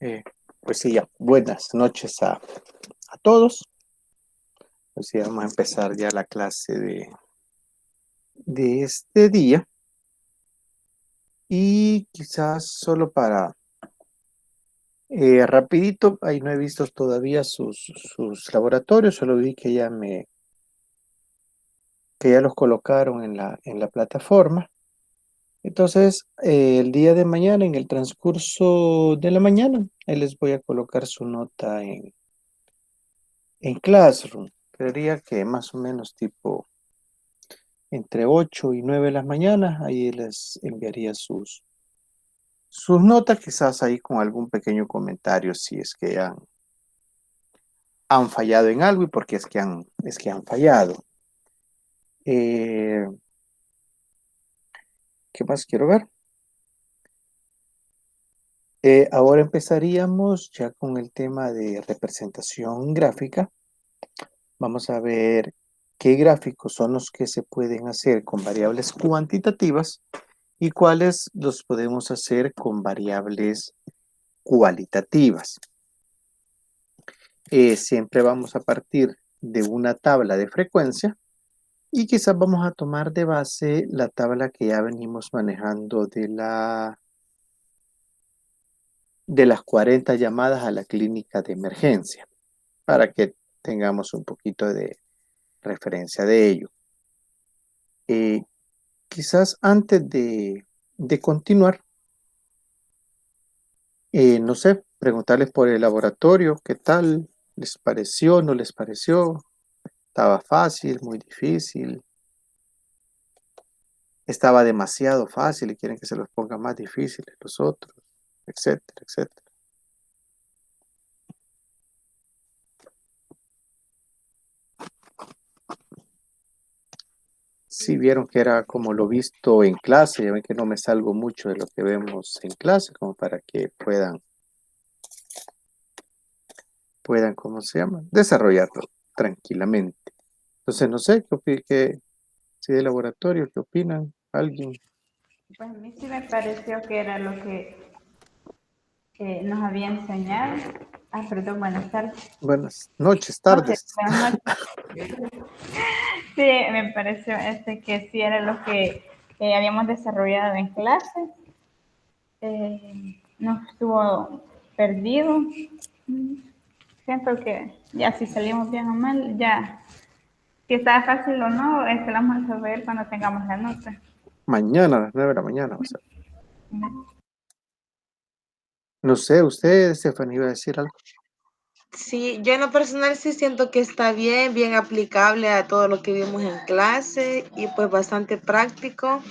Eh, pues sí, ya. Buenas noches a todos. Pues sí, vamos a empezar ya la clase de este día. Y quizás solo para rapidito, ahí no he visto todavía sus laboratorios, solo vi que ya los colocaron en la plataforma. Entonces, el día de mañana, en el transcurso de la mañana, ahí les voy a colocar su nota en Classroom. Creería que más o menos tipo entre 8 y 9 de la mañana, ahí les enviaría sus notas, quizás ahí con algún pequeño comentario si es que han fallado en algo y por qué es que han fallado. Eh, ¿Qué más quiero ver? Ahora empezaríamos ya con el tema de representación gráfica. Vamos a ver qué gráficos son los que se pueden hacer con variables cuantitativas y cuáles los podemos hacer con variables cualitativas. Siempre vamos a partir de una tabla de frecuencia y quizás vamos a tomar de base la tabla que ya venimos manejando de las 40 llamadas a la clínica de emergencia, para que tengamos un poquito de referencia de ello. Eh, Quizás antes de continuar, no sé, preguntarles por el laboratorio, ¿qué tal? ¿Les pareció? ¿No les pareció? ¿Estaba fácil? ¿Muy difícil? ¿Estaba demasiado fácil y quieren que se los ponga más difíciles los otros? Etcétera, etcétera. Si vieron que era como lo visto en clase, ya ven que no me salgo mucho de lo que vemos en clase, como para que puedan, ¿cómo se llama? Desarrollarlo tranquilamente. Entonces, no sé, si de laboratorio, ¿qué opinan? ¿Alguien? Pues a mí sí me pareció que era lo que nos había enseñado. Ah, perdón, buenas tardes. Buenas noches, Noches, tardes. buenas noches. Sí, me pareció que sí era lo que habíamos desarrollado en clase. No estuvo perdido. Siento que ya si salimos bien o mal, ya si está fácil o no, lo vamos a saber cuando tengamos la nota. Mañana a las 9 de la mañana, o sea. No sé, usted, Stephanie, iba a decir algo. Sí, yo en lo personal sí siento que está bien, bien aplicable a todo lo que vimos en clase y pues bastante práctico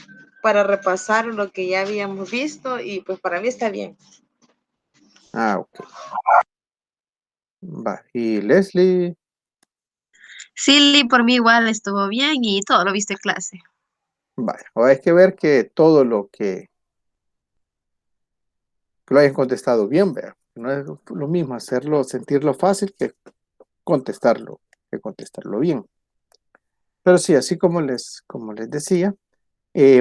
para repasar lo que ya habíamos visto y pues para mí está bien. Ah, ok. Va. Y Leslie, Sí, por mí igual estuvo bien y todo lo viste en clase. vaya. Ahora hay que ver que todo lo que lo hayan contestado bien, vea. No es lo mismo sentirlo fácil que contestarlo bien. Pero sí, así como les decía,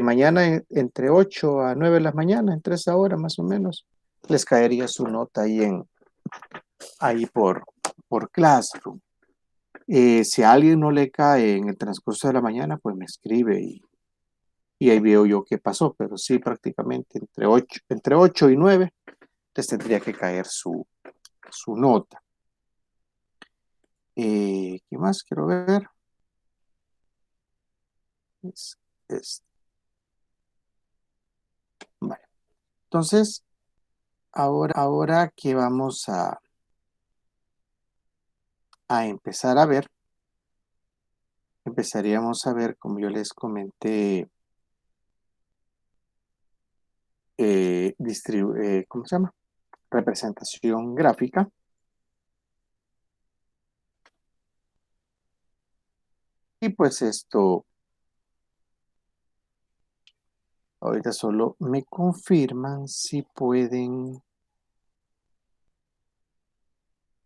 mañana entre 8 a 9 de la mañana, entre esa hora más o menos, les caería su nota ahí por Classroom. Si a alguien no le cae en el transcurso de la mañana, pues me escribe y ahí veo yo qué pasó, pero sí prácticamente entre 8 y 9 les tendría que caer su nota. ¿Qué más quiero ver? Es, es- vale. Entonces, ahora que vamos a empezar a ver, empezaríamos a ver, como yo les comenté, ¿cómo se llama? Representación gráfica. Y pues esto, ahorita solo me confirman si pueden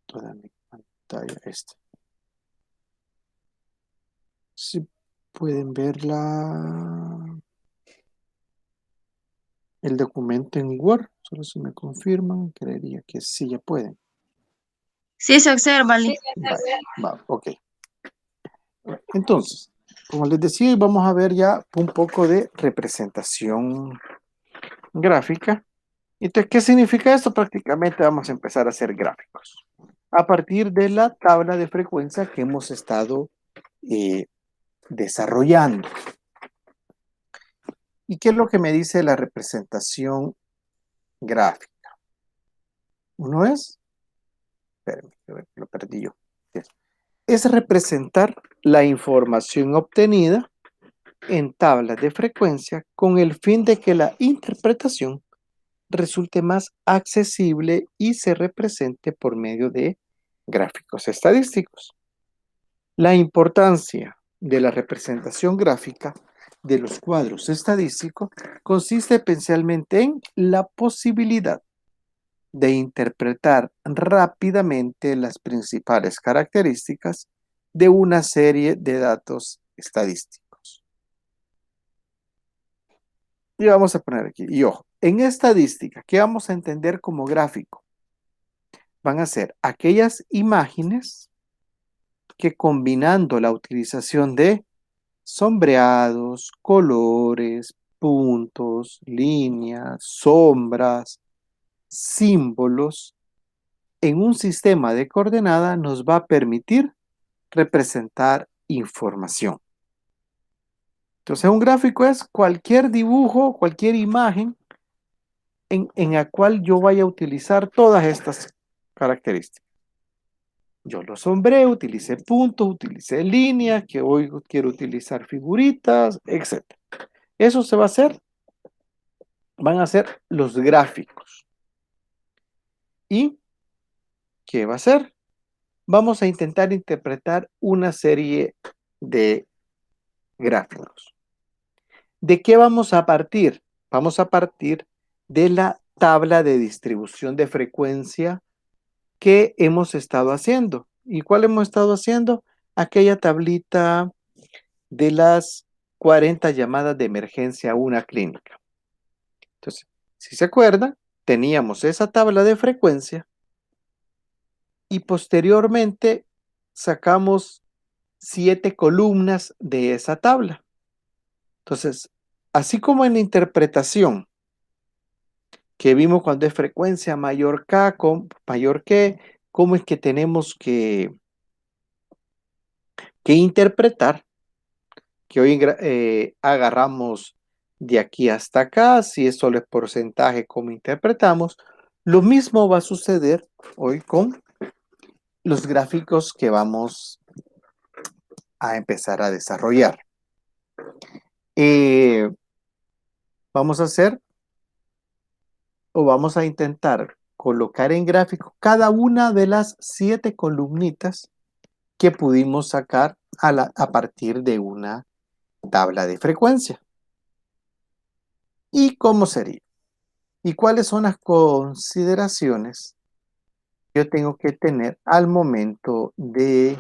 toda mi pantalla esta. Si pueden verla. el documento en Word. Solo si me confirman, creería que sí, ya pueden. Sí se observa, Lee. Ok. Entonces, como les decía, vamos a ver ya un poco de representación gráfica. Entonces, ¿qué significa esto? Prácticamente vamos a empezar a hacer gráficos a partir de la tabla de frecuencia que hemos estado desarrollando. ¿Y qué es lo que me dice la representación gráfica? Uno es, espérenme, lo perdí yo. Es representar la información obtenida en tablas de frecuencia con el fin de que la interpretación resulte más accesible y se represente por medio de gráficos estadísticos. La importancia de la representación gráfica de los cuadros estadísticos consiste esencialmente en la posibilidad de interpretar rápidamente las principales características de una serie de datos estadísticos. Y vamos a poner aquí, y ojo, en estadística, ¿qué vamos a entender como gráfico? Van a ser aquellas imágenes que combinando la utilización de sombreados, colores, puntos, líneas, sombras, símbolos, en un sistema de coordenadas nos va a permitir representar información. Entonces, un gráfico es cualquier dibujo, cualquier imagen en la cual yo vaya a utilizar todas estas características. Yo lo sombré, utilicé puntos, utilicé líneas, que hoy quiero utilizar figuritas, etc. Eso se va a hacer, van a ser los gráficos. ¿Y qué va a ser? Vamos a intentar interpretar una serie de gráficos. ¿De qué vamos a partir? Vamos a partir de la tabla de distribución de frecuencia que hemos estado haciendo. ¿Y cuál hemos estado haciendo? Aquella tablita de las 40 llamadas de emergencia a una clínica. Entonces, si se acuerdan, teníamos esa tabla de frecuencia y posteriormente sacamos 7 columnas de esa tabla. Entonces, así como en la interpretación que vimos cuando es frecuencia mayor K, mayor que, cómo es que tenemos que interpretar, que hoy agarramos de aquí hasta acá, si es solo es porcentaje, cómo interpretamos. Lo mismo va a suceder hoy con los gráficos que vamos a empezar a desarrollar. Vamos a hacer o vamos a intentar colocar en gráfico cada una de las 7 columnitas que pudimos sacar a partir de una tabla de frecuencia. ¿Y cómo sería? ¿Y cuáles son las consideraciones que yo tengo que tener al momento de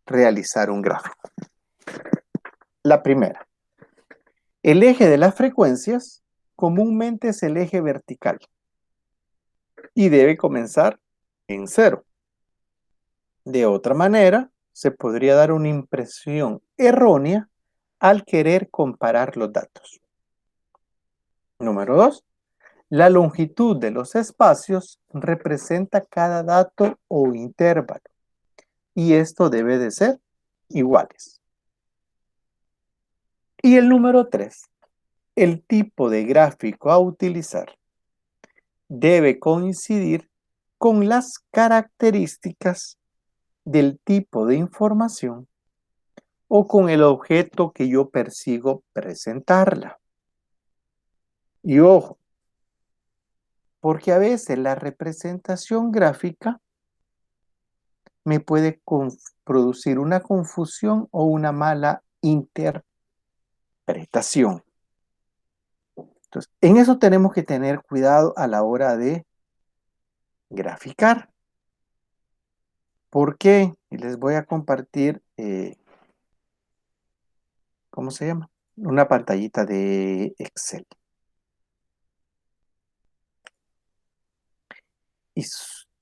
realizar un gráfico? La primera, el eje de las frecuencias comúnmente es el eje vertical y debe comenzar en 0. De otra manera, se podría dar una impresión errónea al querer comparar los datos. Número 2. La longitud de los espacios representa cada dato o intervalo y esto debe de ser iguales. Y el número 3. El tipo de gráfico a utilizar debe coincidir con las características del tipo de información o con el objeto que yo persigo presentarla. Y ojo, porque a veces la representación gráfica me puede producir una confusión o una mala interpretación. Entonces, en eso tenemos que tener cuidado a la hora de graficar. ¿Por qué? Y les voy a compartir, ¿cómo se llama? Una pantallita de Excel.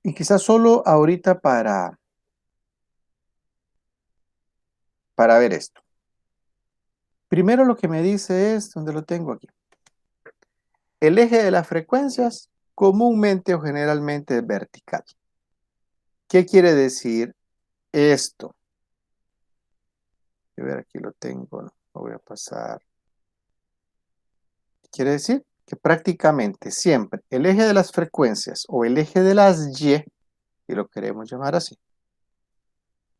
y quizás solo ahorita para ver esto. Primero lo que me dice es, ¿dónde lo tengo aquí? El eje de las frecuencias comúnmente o generalmente es vertical. ¿Qué quiere decir esto? A ver, aquí lo tengo, lo voy a pasar. Quiere decir que prácticamente siempre el eje de las frecuencias o el eje de las Y, y lo queremos llamar así,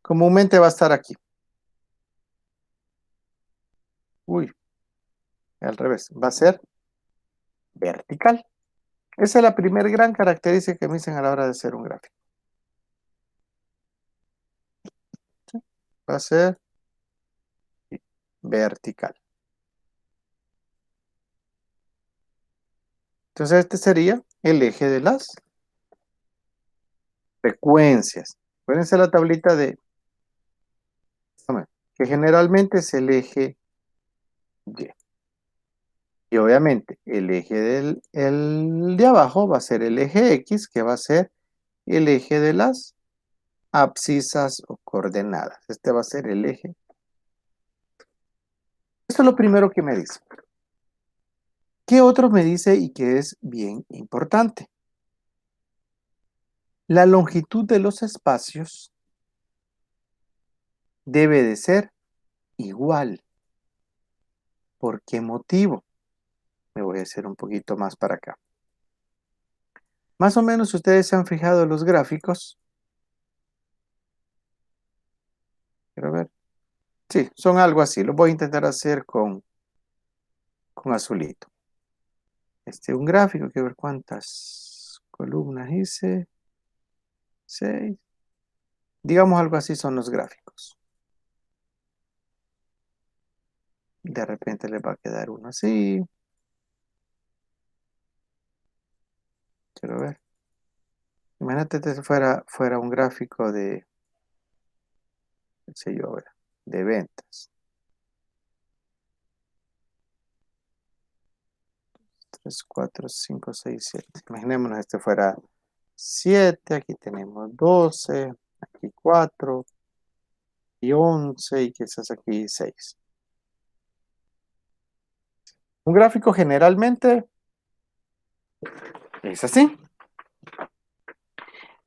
comúnmente va a estar aquí. Uy, al revés, va a ser vertical. Esa es la primera gran característica que me dicen a la hora de hacer un gráfico. ¿Sí? Va a ser vertical. Entonces este sería el eje de las frecuencias. Acuérdense la tablita que generalmente es el eje Y. Y obviamente el eje el de abajo va a ser el eje X, que va a ser el eje de las abscisas o coordenadas. Este va a ser el eje. Esto es lo primero que me dice. ¿Qué otro me dice y que es bien importante? La longitud de los espacios debe de ser igual. ¿Por qué motivo? Me voy a hacer un poquito más para acá. Más o menos ustedes se han fijado en los gráficos. Quiero ver. Sí, son algo así. Lo voy a intentar hacer con azulito. Un gráfico, quiero ver cuántas columnas hice. 6. Digamos algo así son los gráficos. De repente les va a quedar uno así. Quiero ver. Imagínate que fuera un gráfico de, qué sé yo, de ventas. 3, 4, 5, 6, 7. Imaginémonos fuera 7, aquí tenemos 12, aquí 4 y 11 y quizás aquí 6. Un gráfico generalmente es así.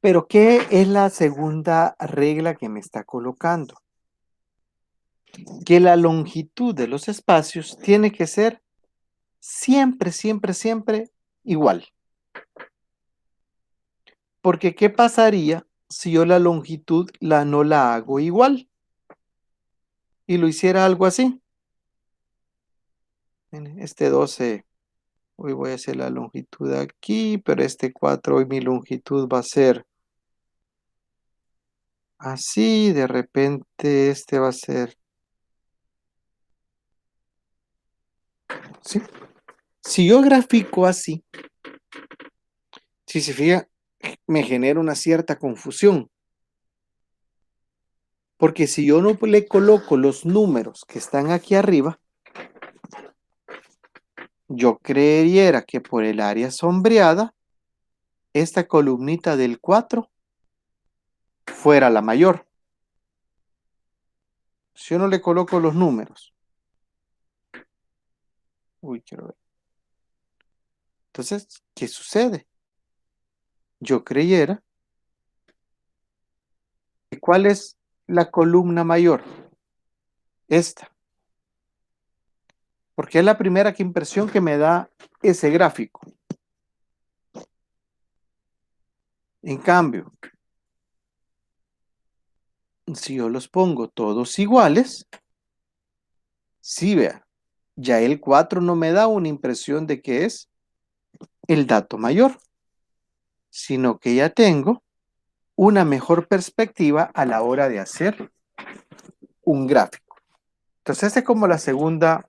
Pero ¿qué es la segunda regla que me está colocando? Que la longitud de los espacios tiene que ser siempre, siempre, siempre igual. Porque ¿qué pasaría si yo la longitud no la hago igual? Y lo hiciera algo así. Este 12, hoy voy a hacer la longitud aquí, pero este 4, hoy mi longitud va a ser así, de repente este va a ser, ¿sí? Si yo grafico así, si se fija, me genera una cierta confusión. Porque si yo no le coloco los números que están aquí arriba, yo creería que por el área sombreada, esta columnita del 4 fuera la mayor. Si yo no le coloco los números. Uy, quiero ver. Entonces, ¿qué sucede? Yo creyera que ¿cuál es la columna mayor? Esta. Porque es la primera impresión que me da ese gráfico. En cambio, si yo los pongo todos iguales, sí, vea, ya el 4 no me da una impresión de que es el dato mayor, sino que ya tengo una mejor perspectiva a la hora de hacer un gráfico. Entonces, esta es como la segunda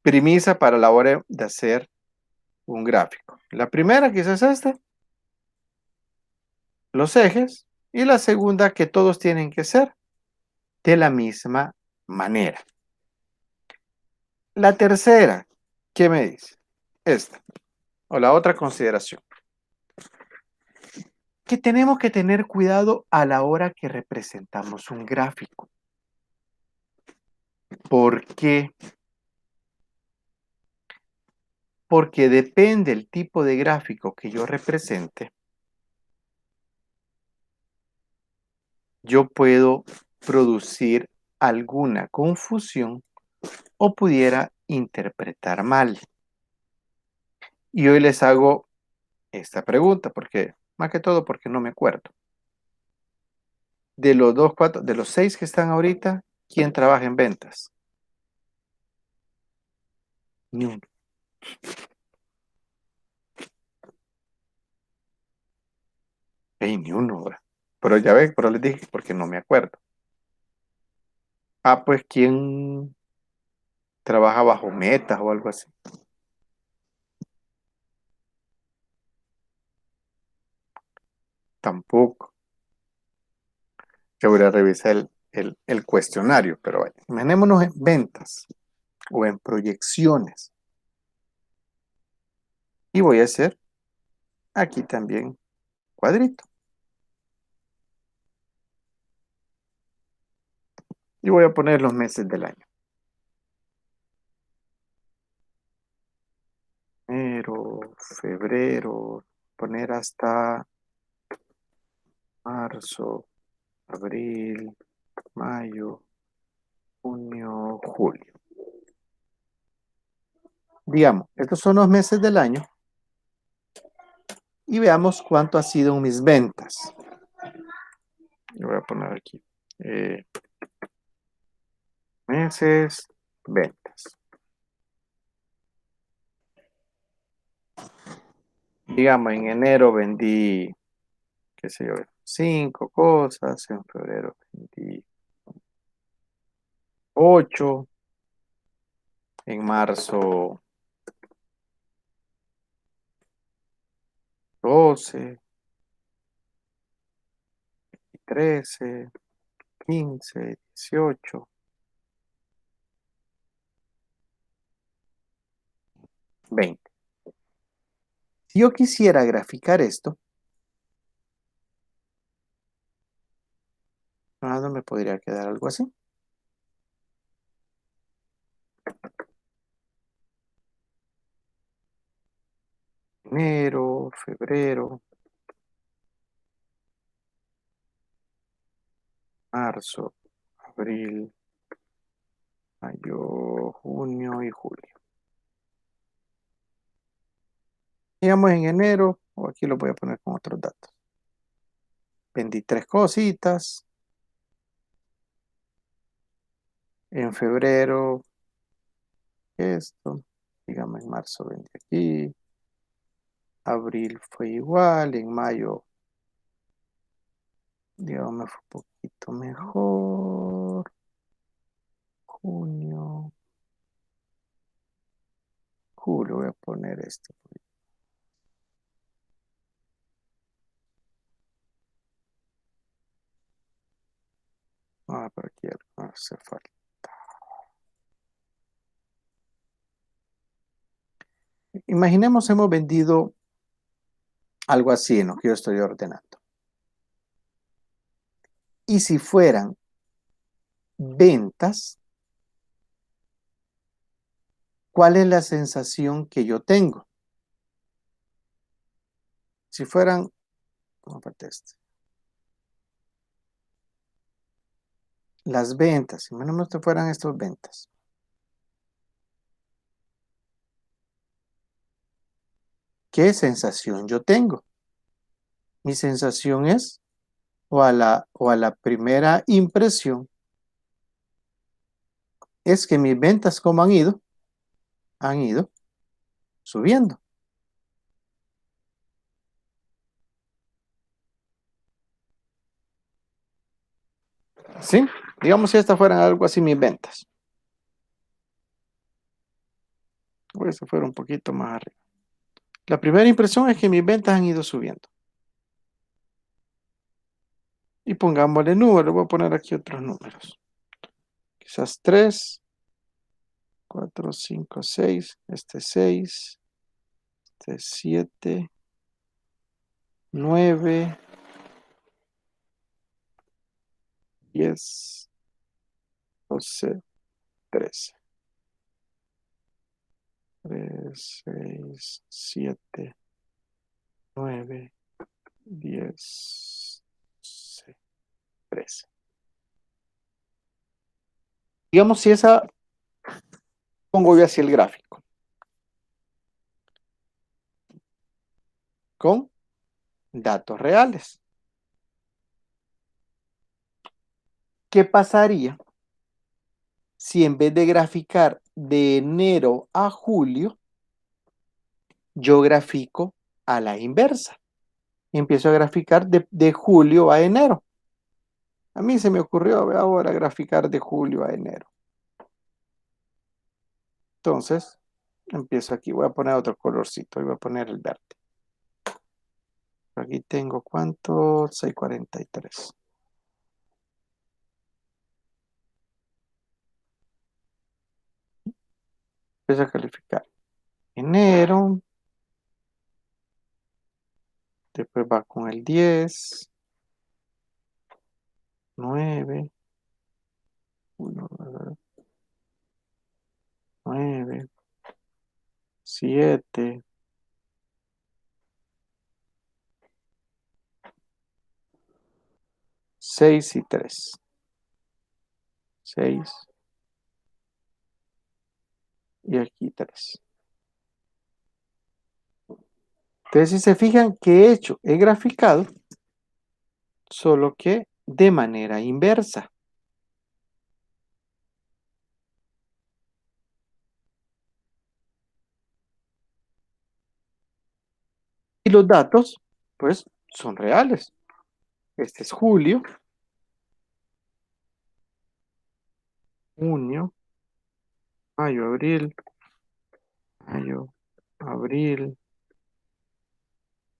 premisa para la hora de hacer un gráfico. La primera quizás es los ejes, y la segunda que todos tienen que ser de la misma manera. La tercera, ¿qué me dice? Esta, o la otra consideración. que tenemos que tener cuidado a la hora que representamos un gráfico. ¿Por qué? Porque depende del tipo de gráfico que yo represente, yo puedo producir alguna confusión o pudiera interpretar mal. Y hoy les hago esta pregunta, porque más que todo porque no me acuerdo. De los 6 que están ahorita, ¿quién trabaja en ventas? Ni uno. Ni uno, ¿verdad? Pero ya ves, pero les dije porque no me acuerdo. Pues ¿quién trabaja bajo metas o algo así? Tampoco. Yo voy a revisar el cuestionario, pero vaya, imaginémonos en ventas o en proyecciones. Y voy a hacer aquí también cuadrito. Y voy a poner los meses del año. Enero, febrero, poner hasta marzo, abril, mayo, junio, julio. Digamos, estos son los meses del año. Y veamos cuánto ha sido en mis ventas. Yo voy a poner aquí. Meses, ventas. Digamos, en enero vendí, qué sé yo, 5 cosas. En febrero vendí 8. En marzo, 12, 13, 15, 18, 20. Si yo quisiera graficar esto, ¿dónde me podría quedar algo así? Enero, febrero, marzo, abril, mayo, junio y julio. Digamos en enero, o aquí lo voy a poner con otros datos. Vendí 3 cositas. En febrero, esto. Digamos en marzo vendí aquí. Abril fue igual. En mayo, digamos, me fue un poquito mejor. Junio. Julio voy a poner esto. Por aquí algo hace falta. Imaginemos hemos vendido algo así en lo que yo estoy ordenando. Y si fueran ventas, ¿cuál es la sensación que yo tengo? Si fueran, las ventas, si menos que fueran estas ventas. ¿Qué sensación yo tengo? Mi sensación es, o a la primera impresión, es que mis ventas, ¿cómo han ido? Han ido subiendo. ¿Sí? Digamos si estas fueran algo así mis ventas. Voy a fuera un poquito más arriba. La primera impresión es que mis ventas han ido subiendo. Y pongámosle números. Voy a poner aquí otros números. Quizás 3, 4, 5, 6. Este 6. Este 7. 9. 10, 12, 13. 3, 6, 7, 9, 10, 12, 13. Digamos si esa, pongo yo así el gráfico. Con datos reales. ¿Qué pasaría si en vez de graficar de enero a julio, yo grafico a la inversa? Empiezo a graficar de julio a enero. A mí se me ocurrió ahora graficar de julio a enero. Entonces, empiezo aquí. Voy a poner otro colorcito. Voy a poner el verde. Aquí tengo, ¿cuánto? 643. Empiezo a calificar. Enero. Después va con el 10. 9. 1, 9. 7. 6 y 3. 6. Y aquí 3. Entonces, si se fijan, ¿qué he hecho? He graficado, solo que de manera inversa. Y los datos, pues, son reales. Este es julio, junio, mayo, abril,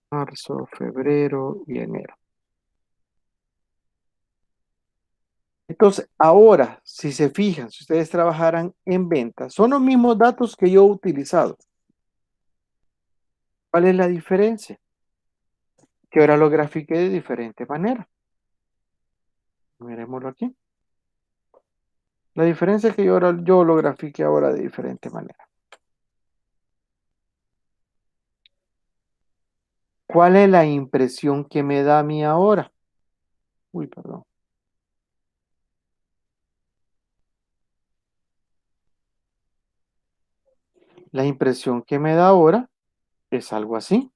marzo, febrero y enero. Entonces, ahora, si se fijan, si ustedes trabajaran en ventas, son los mismos datos que yo he utilizado. ¿Cuál es la diferencia? Que ahora lo grafiqué de diferente manera. Miremoslo aquí. La diferencia es que yo lo grafiqué ahora de diferente manera. ¿Cuál es la impresión que me da a mí ahora? Uy, perdón. La impresión que me da ahora es algo así.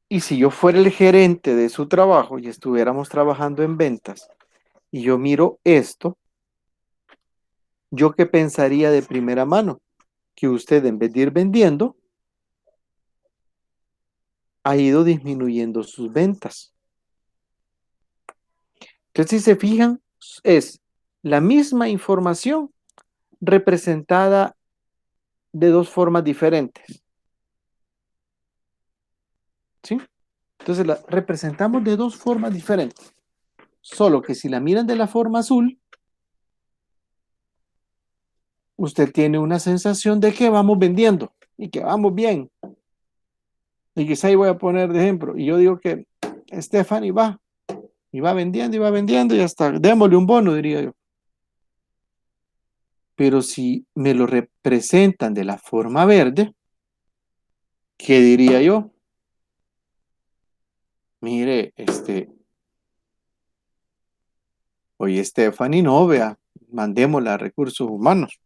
Y si yo fuera el gerente de su trabajo y estuviéramos trabajando en ventas y yo miro esto, ¿yo qué pensaría de primera mano? Que usted en vez de ir vendiendo, ha ido disminuyendo sus ventas. Entonces, si se fijan, es la misma información representada de dos formas diferentes. ¿Sí? Entonces la representamos de dos formas diferentes. Solo que si la miran de la forma azul, usted tiene una sensación de que vamos vendiendo y que vamos bien. Y quizá ahí voy a poner de ejemplo. Y yo digo que Stephanie va y va vendiendo y hasta démosle un bono, diría yo. Pero si me lo representan de la forma verde, ¿qué diría yo? Mire, oye, Stephanie, no, vea, mandémosla a recursos humanos.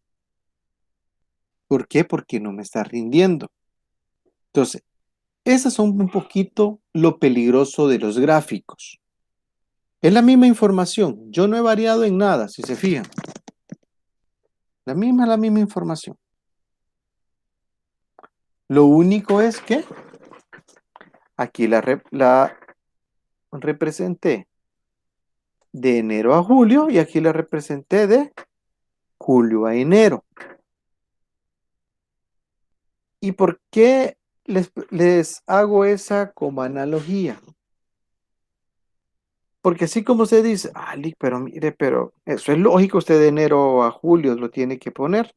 ¿Por qué? Porque no me está rindiendo. Entonces, esas son un poquito lo peligroso de los gráficos. Es la misma información. Yo no he variado en nada, si se fijan. La misma información. Lo único es que aquí la representé de enero a julio y aquí la representé de julio a enero. ¿Y por qué les hago esa como analogía? Porque así como usted dice, pero mire, pero eso es lógico, usted de enero a julio lo tiene que poner.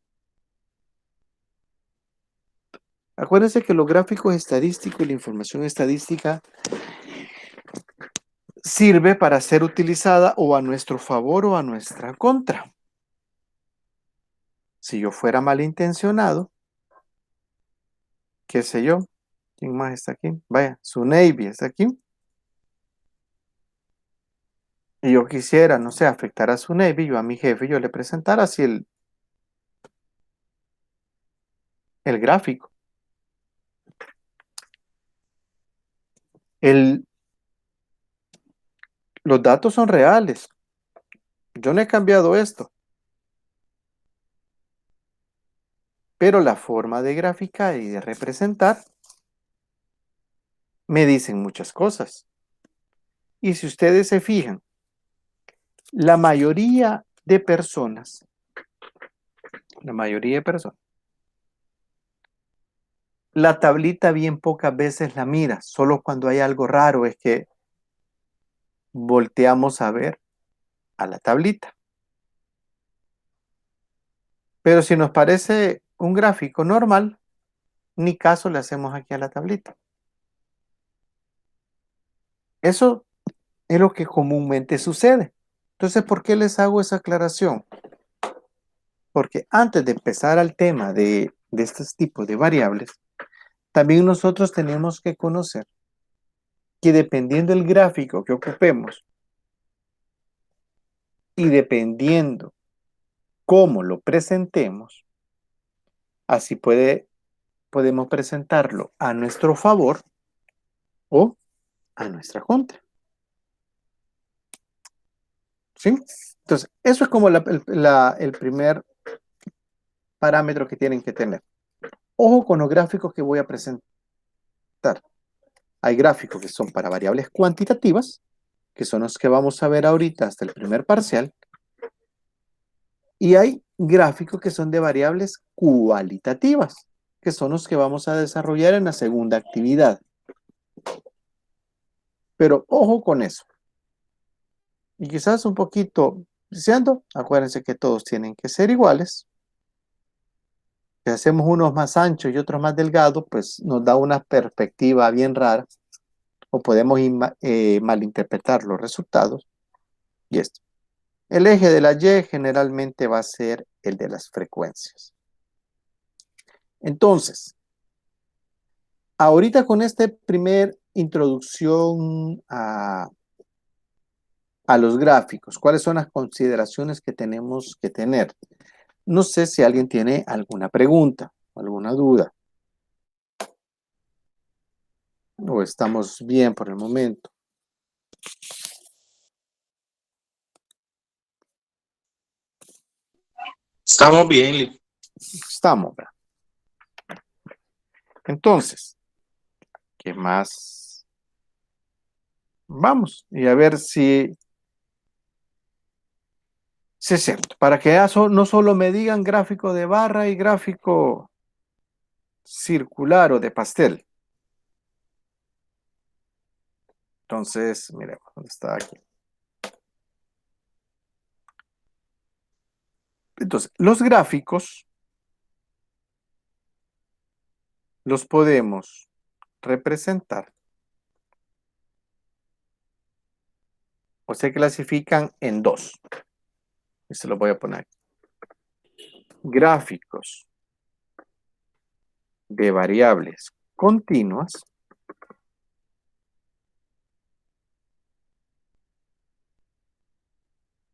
Acuérdense que los gráficos estadísticos y la información estadística sirve para ser utilizada o a nuestro favor o a nuestra contra. Si yo fuera malintencionado, qué sé yo, ¿quién más está aquí? Vaya, su Navy está aquí. Y yo quisiera, no sé, afectar a su Navy, yo a mi jefe, yo le presentara así el gráfico. Los datos son reales. Yo no he cambiado esto. Pero la forma de graficar y de representar me dicen muchas cosas. Y si ustedes se fijan, la mayoría de personas, la tablita bien pocas veces la mira, solo cuando hay algo raro es que volteamos a ver a la tablita. Pero si nos parece un gráfico normal, ni caso le hacemos aquí a la tablita. Eso es lo que comúnmente sucede. Entonces, ¿por qué les hago esa aclaración? Porque antes de empezar al tema de estos tipos de variables, también nosotros tenemos que conocer que dependiendo del gráfico que ocupemos y dependiendo cómo lo presentemos, así podemos presentarlo a nuestro favor o a nuestra contra. ¿Sí? Entonces, eso es como el primer parámetro que tienen que tener. Ojo con los gráficos que voy a presentar. Hay gráficos que son para variables cuantitativas, que son los que vamos a ver ahorita hasta el primer parcial, y hay gráficos que son de variables cualitativas, que son los que vamos a desarrollar en la segunda actividad. Pero ojo con eso. Y quizás un poquito diciendo, acuérdense que todos tienen que ser iguales. Si hacemos unos más anchos y otros más delgados, pues nos da una perspectiva bien rara o podemos malinterpretar los resultados. Y esto. El eje de la Y generalmente va a ser el de las frecuencias. Entonces, ahorita con esta primer introducción a los gráficos, ¿cuáles son las consideraciones que tenemos que tener? No sé si alguien tiene alguna pregunta, alguna duda. O estamos bien por el momento. Estamos bien, Lee. Estamos, ¿verdad? Entonces, ¿qué más? Vamos y a ver si es cierto. Para que no solo me digan gráfico de barra y gráfico circular o de pastel. Entonces, miremos, ¿dónde está aquí? Entonces, los gráficos los podemos representar o se clasifican en dos. Y se los voy a poner. Gráficos de variables continuas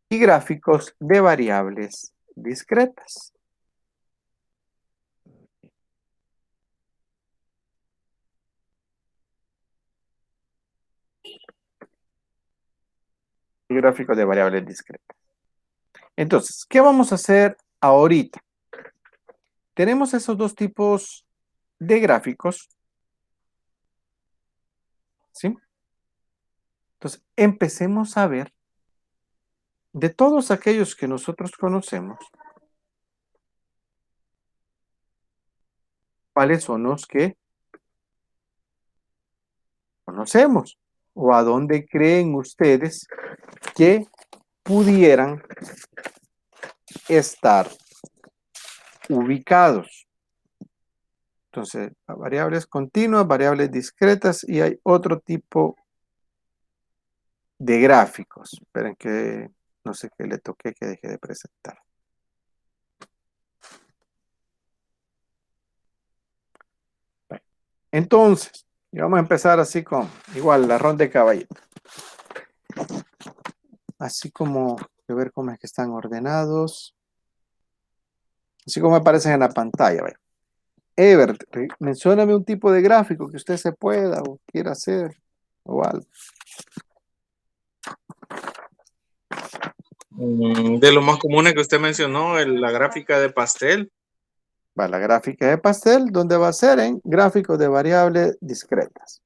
y gráficos de variables discretas. Y gráficos de variables discretas. Entonces, ¿qué vamos a hacer ahorita? Tenemos esos dos tipos de gráficos, ¿sí? Entonces, empecemos a ver de todos aquellos que nosotros conocemos, cuáles son los que conocemos o a dónde creen ustedes que pudieran estar ubicados. Entonces, variables continuas, variables discretas y hay otro tipo de gráficos. Esperen que no sé qué le toqué que deje de presentar. Bueno, entonces, y vamos a empezar así con igual la ronda de caballito. Así como de ver cómo es que están ordenados. Así como aparecen en la pantalla. Vaya. Ebert, mencióname un tipo de gráfico que usted se pueda o quiera hacer o algo. De lo más común que usted mencionó, la gráfica de pastel. Va, la gráfica de pastel, ¿dónde va a ser? En gráficos de variables discretas.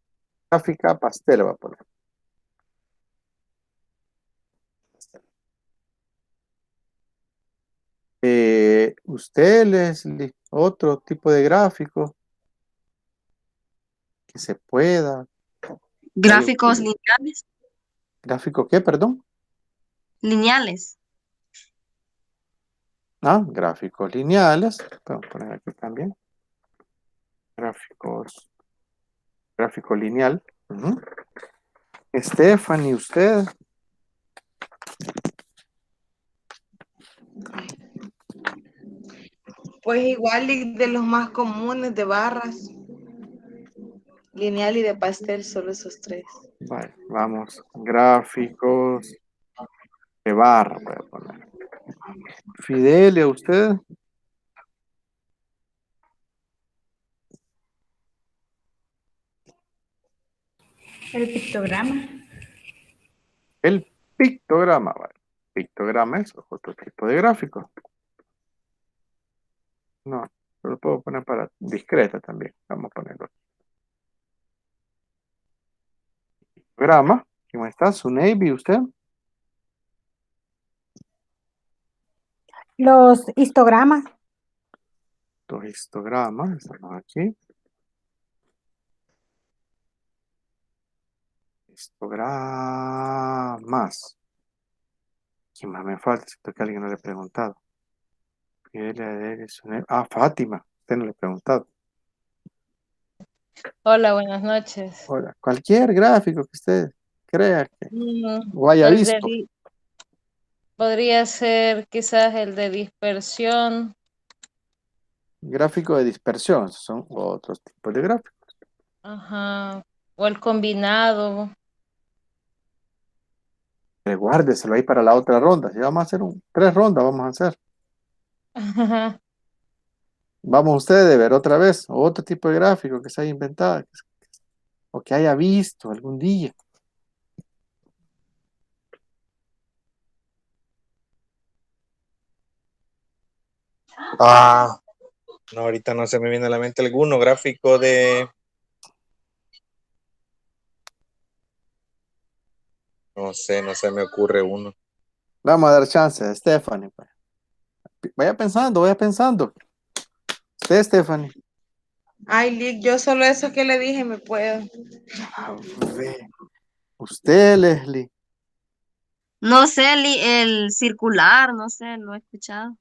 Gráfica pastel va a poner. Usted, Leslie, otro tipo de gráfico que se pueda. Gráficos lineales. ¿Gráfico qué, perdón? Lineales. Ah, gráficos lineales. Vamos a poner aquí también. Gráfico lineal. Ujú. Stephanie, usted. Pues igual y de los más comunes de barras, lineal y de pastel, solo esos tres. Vale, vamos. Gráficos de barra, voy a poner. Fidelia, usted. El pictograma. El pictograma, vale. Pictograma es otro tipo de gráfico. No, lo puedo poner para discreta también. Vamos a ponerlo. Pictograma. ¿Cómo está? ¿Su Navy, usted? Los histogramas. Los histogramas. Estamos aquí. Histogramas. ¿Quién más me falta? Siento que alguien no le he preguntado. Ah, Fátima. Usted no le he preguntado. Hola, buenas noches. Hola. Cualquier gráfico que usted crea que Mm, o haya el de visto. podría ser quizás el de dispersión. Gráfico de dispersión. Esos son otros tipos de gráficos. Ajá. O el combinado. Guárdeselo ahí para la otra ronda. Si vamos a hacer 3 rondas, vamos a hacer. Ajá. Vamos ustedes a ver otra vez otro tipo de gráfico que se haya inventado o que haya visto algún día. Ah, no, ahorita no se me viene a la mente alguno gráfico de... No sé, no se me ocurre uno. Vamos a dar chance a Stephanie. Pues. Vaya pensando, vaya pensando. Usted, Stephanie. Ay, Lick, yo solo eso que le dije me puedo. A ver. Usted, Leslie. No sé, el circular, no sé, lo he escuchado.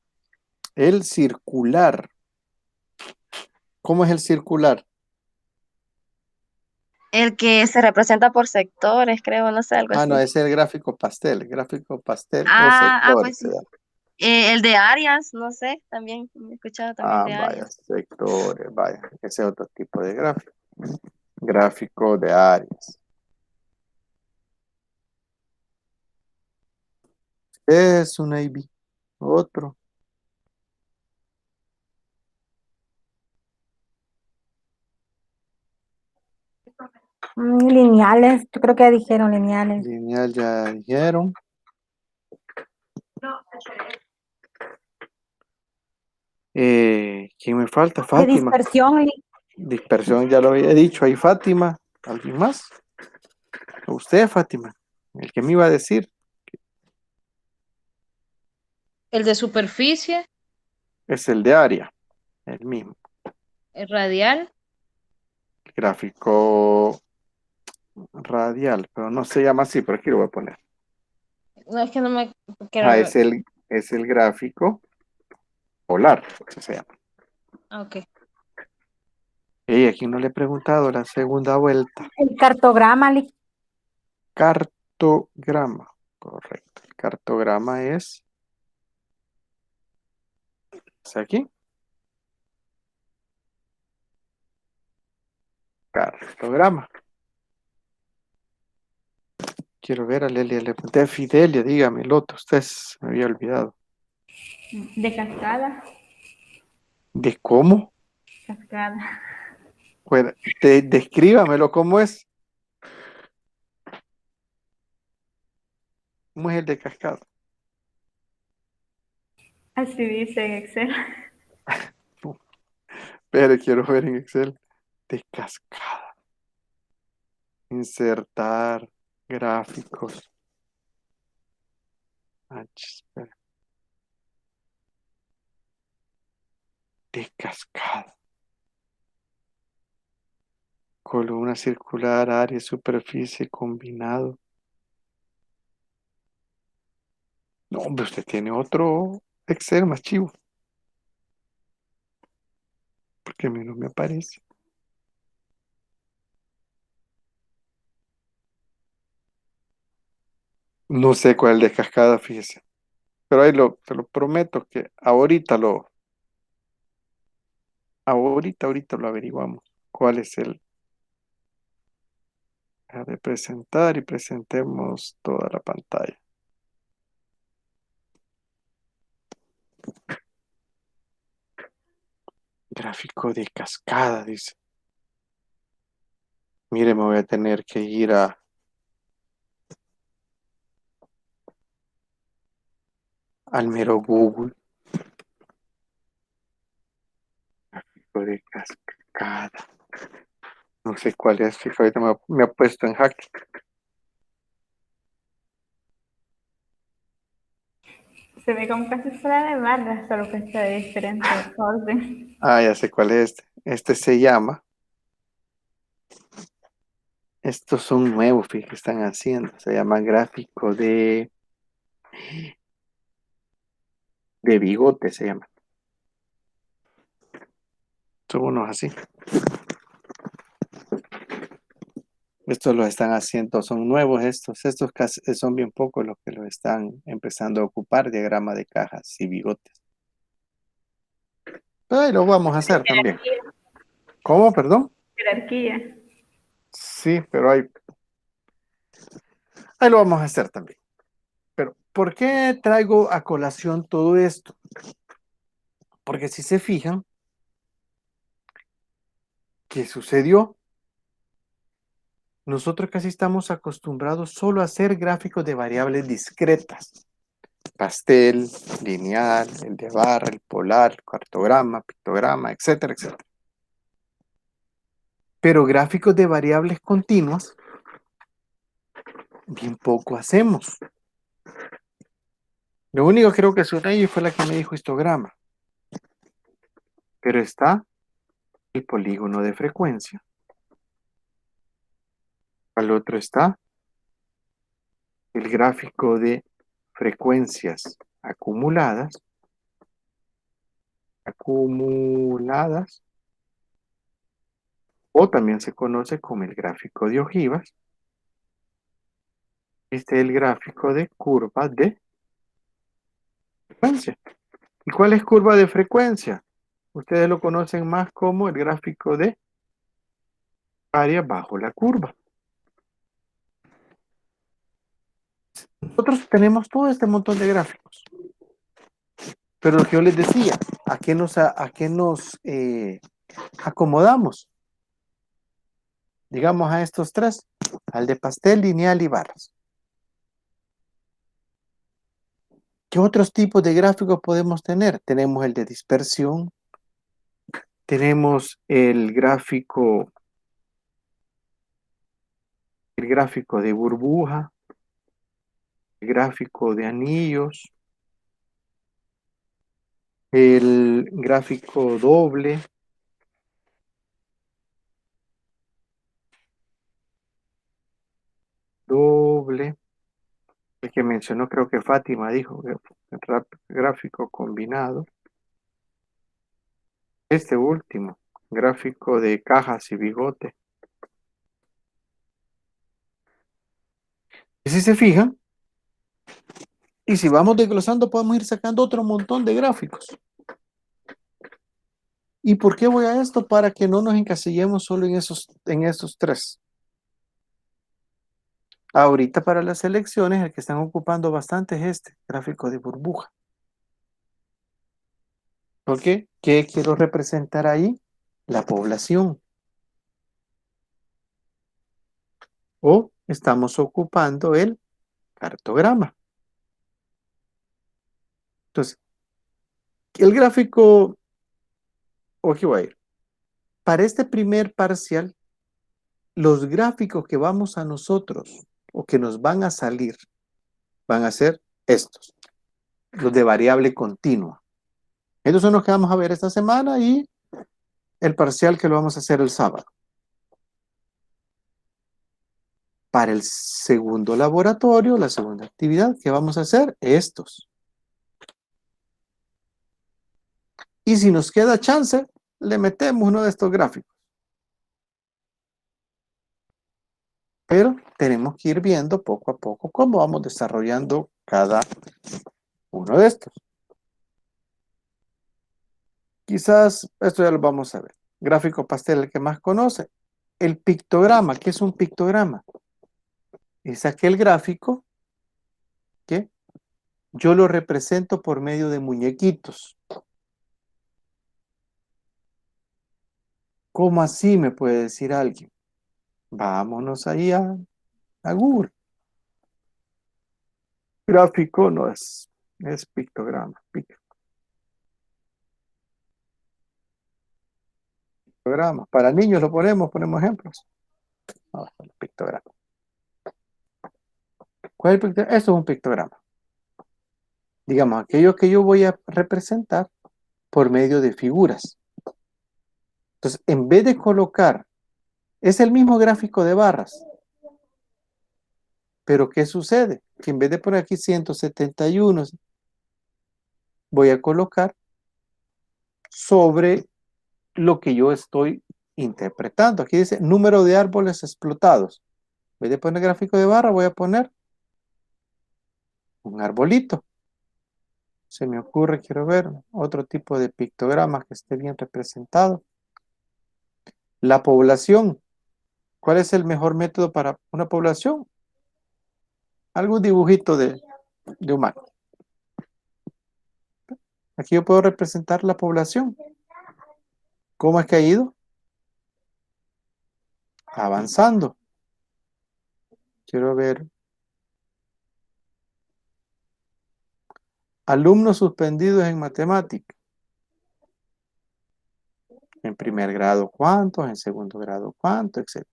El circular. ¿Cómo es el circular? El que se representa por sectores, creo, no sé, algo Ah, no, así. es el gráfico pastel. Gráfico pastel o Pues sectores. Se sí. llama. El de áreas, no sé, también he escuchado también Ah, de vaya, áreas. sectores, vaya. Ese es otro tipo de gráfico. Gráfico de áreas. Es un AB. Otro. Lineales. Yo creo que ya dijeron lineales. Lineal ya dijeron. ¿Quién me falta? De Fátima. dispersión. Dispersión ya lo había dicho. Ahí Fátima. ¿Alguien más? Usted, Fátima. El que me iba a decir. El de superficie, Es el de área. El mismo. el radial. Gráfico radial. Pero no se llama así, pero aquí lo voy a poner. No es que no me Ah, quiero. es el gráfico polar. Eso se llama. Ok. Aquí no le he preguntado la segunda vuelta. El cartograma, Cartograma. Correcto. El cartograma es aquí. Cartograma. Quiero ver a Lelia. Le pregunté a Fidelia, dígame el otro. Usted me había olvidado. De cascada. ¿De cómo? Cascada. Pues, descríbamelo, ¿cómo es? ¿Cómo es el de cascada? Así dice en Excel. Pero quiero ver en Excel. De cascada. Insertar gráficos. Espera. De cascada. Columna circular, área, superficie, combinado. No, hombre, usted tiene otro Excel más chivo. Porque a mí no me aparece. No sé cuál es el de cascada, fíjese. Pero ahí te lo prometo que ahorita lo averiguamos. ¿Cuál es el de presentar y presentemos toda la pantalla? Gráfico de cascada, dice. Mire, me voy a tener que ir al mero Google. Gráfico de cascada. No sé cuál es, fíjate, ahorita me ha puesto en jaque. Se ve como casi fuera de barras, solo que está de diferente orden. Ah, ya sé cuál es este. Este se llama. Estos son nuevos, fíjate, que están haciendo. Se llama gráfico de bigote, se llama. Son unos así. Estos los están haciendo, son nuevos estos. Estos son bien pocos los que los están empezando a ocupar, diagrama de cajas y bigotes. Ahí lo vamos a hacer también. ¿Cómo, perdón? Jerarquía. Sí, pero ahí lo vamos a hacer también. Pero, ¿por qué traigo a colación todo esto? Porque si se fijan, ¿qué sucedió? Nosotros casi estamos acostumbrados solo a hacer gráficos de variables discretas. Pastel, lineal, el de barra, el polar, el cartograma, pictograma, etcétera, etcétera. Pero gráficos de variables continuas, bien poco hacemos. Lo único creo que suena ahí fue la que me dijo histograma. Pero está el polígono de frecuencia. Al otro está el gráfico de frecuencias acumuladas, o también se conoce como el gráfico de ojivas. Este es el gráfico de curva de frecuencia. ¿Y cuál es curva de frecuencia? Ustedes lo conocen más como el gráfico de área bajo la curva. Nosotros tenemos todo este montón de gráficos. Pero lo que yo les decía, ¿a qué nos acomodamos? Digamos a estos tres, al de pastel, lineal y barras. ¿Qué otros tipos de gráficos podemos tener? Tenemos el de dispersión, tenemos el gráfico de burbuja, el gráfico de anillos, el gráfico doble, el que mencionó, creo que Fátima dijo, gráfico combinado. Este último, Gráfico de cajas y bigote. Y si se fijan, y si vamos desglosando, podemos ir sacando otro montón de gráficos. ¿Y por qué voy a esto? Para que no nos encasillemos solo en esos tres. Ahorita para las elecciones, el que están ocupando bastante es este gráfico de burbuja. ¿Por qué? ¿Qué quiero representar ahí? La población. O estamos ocupando el cartograma. Entonces, el gráfico, o aquí voy a ir. Para este primer parcial, los gráficos que vamos a nosotros o que nos van a salir van a ser estos, los de variable continua. Estos son los que vamos a ver esta semana y el parcial que lo vamos a hacer el sábado. Para el segundo laboratorio, la segunda actividad que vamos a hacer, estos. Y si nos queda chance, le metemos uno de estos gráficos. Pero tenemos que ir viendo poco a poco cómo vamos desarrollando cada uno de estos. Quizás esto ya lo vamos a ver. Gráfico pastel, el que más conoce. El pictograma, ¿qué es un pictograma? Es aquel gráfico que yo lo represento por medio de muñequitos. ¿Cómo así me puede decir alguien? Vámonos ahí a Google. Gráfico no es pictograma. Pictograma. Para niños lo ponemos ejemplos. Vamos a ver, pictograma. ¿Cuál es el pictograma? Esto es un pictograma. Digamos, aquello que yo voy a representar por medio de figuras. Entonces, en vez de colocar, es el mismo gráfico de barras. Pero ¿qué sucede? Que en vez de poner aquí 171, voy a colocar sobre lo que yo estoy interpretando. Aquí dice número de árboles explotados. En vez de poner gráfico de barra, voy a poner un arbolito. Se me ocurre, quiero ver, otro tipo de pictograma que esté bien representado. La población. ¿Cuál es el mejor método para una población? Algún dibujito de humano. Aquí yo puedo representar la población. ¿Cómo es que ha ido? Avanzando. Quiero ver. Alumnos suspendidos en matemática. En primer grado, ¿cuántos? En segundo grado, ¿cuántos? Etcétera.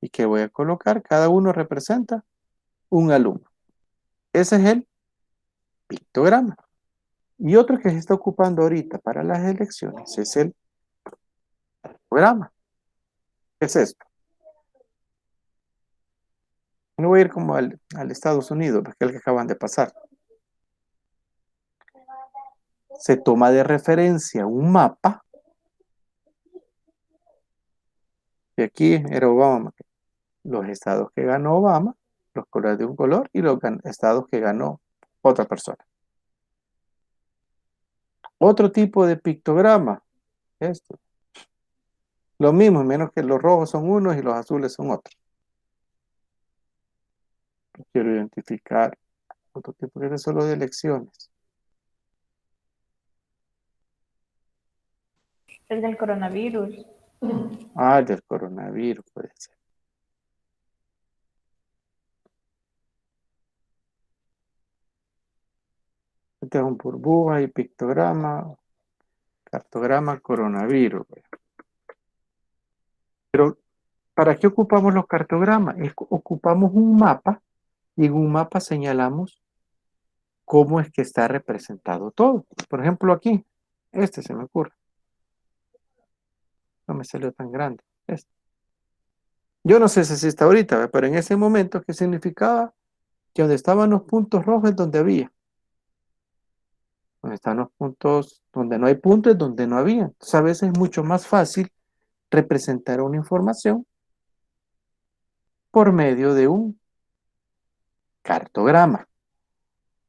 ¿Y qué voy a colocar? Cada uno representa un alumno. Ese es el pictograma. Y otro que se está ocupando ahorita para las elecciones es el programa. ¿Qué es esto? No voy a ir como al Estados Unidos, porque es el que acaban de pasar. Se toma de referencia un mapa. Y aquí era Obama. Los estados que ganó Obama, los colores de un color, y los estados que ganó otra persona. Otro tipo de pictograma. Esto. Lo mismo, menos que los rojos son unos y los azules son otros. Quiero identificar otro tipo, que es solo de elecciones. El del coronavirus. Ah, el del coronavirus puede ser. Este es un burbuja y pictograma, cartograma, coronavirus. Pero, ¿para qué ocupamos los cartogramas? Ocupamos un mapa y en un mapa señalamos cómo es que está representado todo. Por ejemplo, aquí, este se me ocurre. No me salió tan grande. Este. Yo no sé si está ahorita, ¿ve? Pero en ese momento, ¿qué significaba? Que donde estaban los puntos rojos es donde había. Donde están los puntos, donde no hay puntos es donde no había. Entonces, a veces es mucho más fácil representar una información por medio de un cartograma.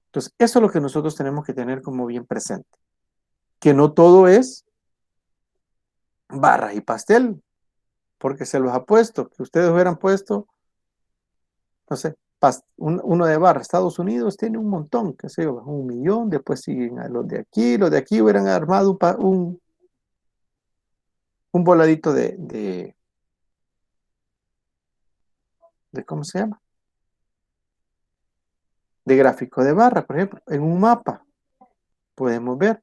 Entonces, eso es lo que nosotros tenemos que tener como bien presente. Que no todo es barras y pastel, porque se los ha puesto, que ustedes hubieran puesto, no sé, uno de barra. Estados Unidos tiene un montón, que sé yo, 1 millón, después siguen a los de aquí hubieran armado un voladito de ¿cómo se llama? De gráfico de barra, por ejemplo, en un mapa podemos ver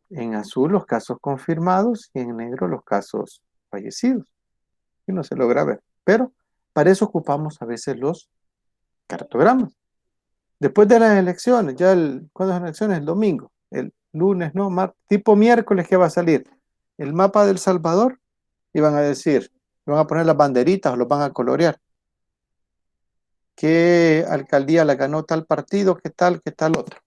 en azul los casos confirmados y en negro los casos fallecidos. Y no se logra ver, pero para eso ocupamos a veces los cartogramas. Después de las elecciones, ¿cuándo son las elecciones? El domingo, el lunes, no, tipo miércoles, ¿qué va a salir? El mapa del Salvador, y van a decir, van a poner las banderitas o los van a colorear. ¿Qué alcaldía la ganó tal partido? ¿Qué tal otro?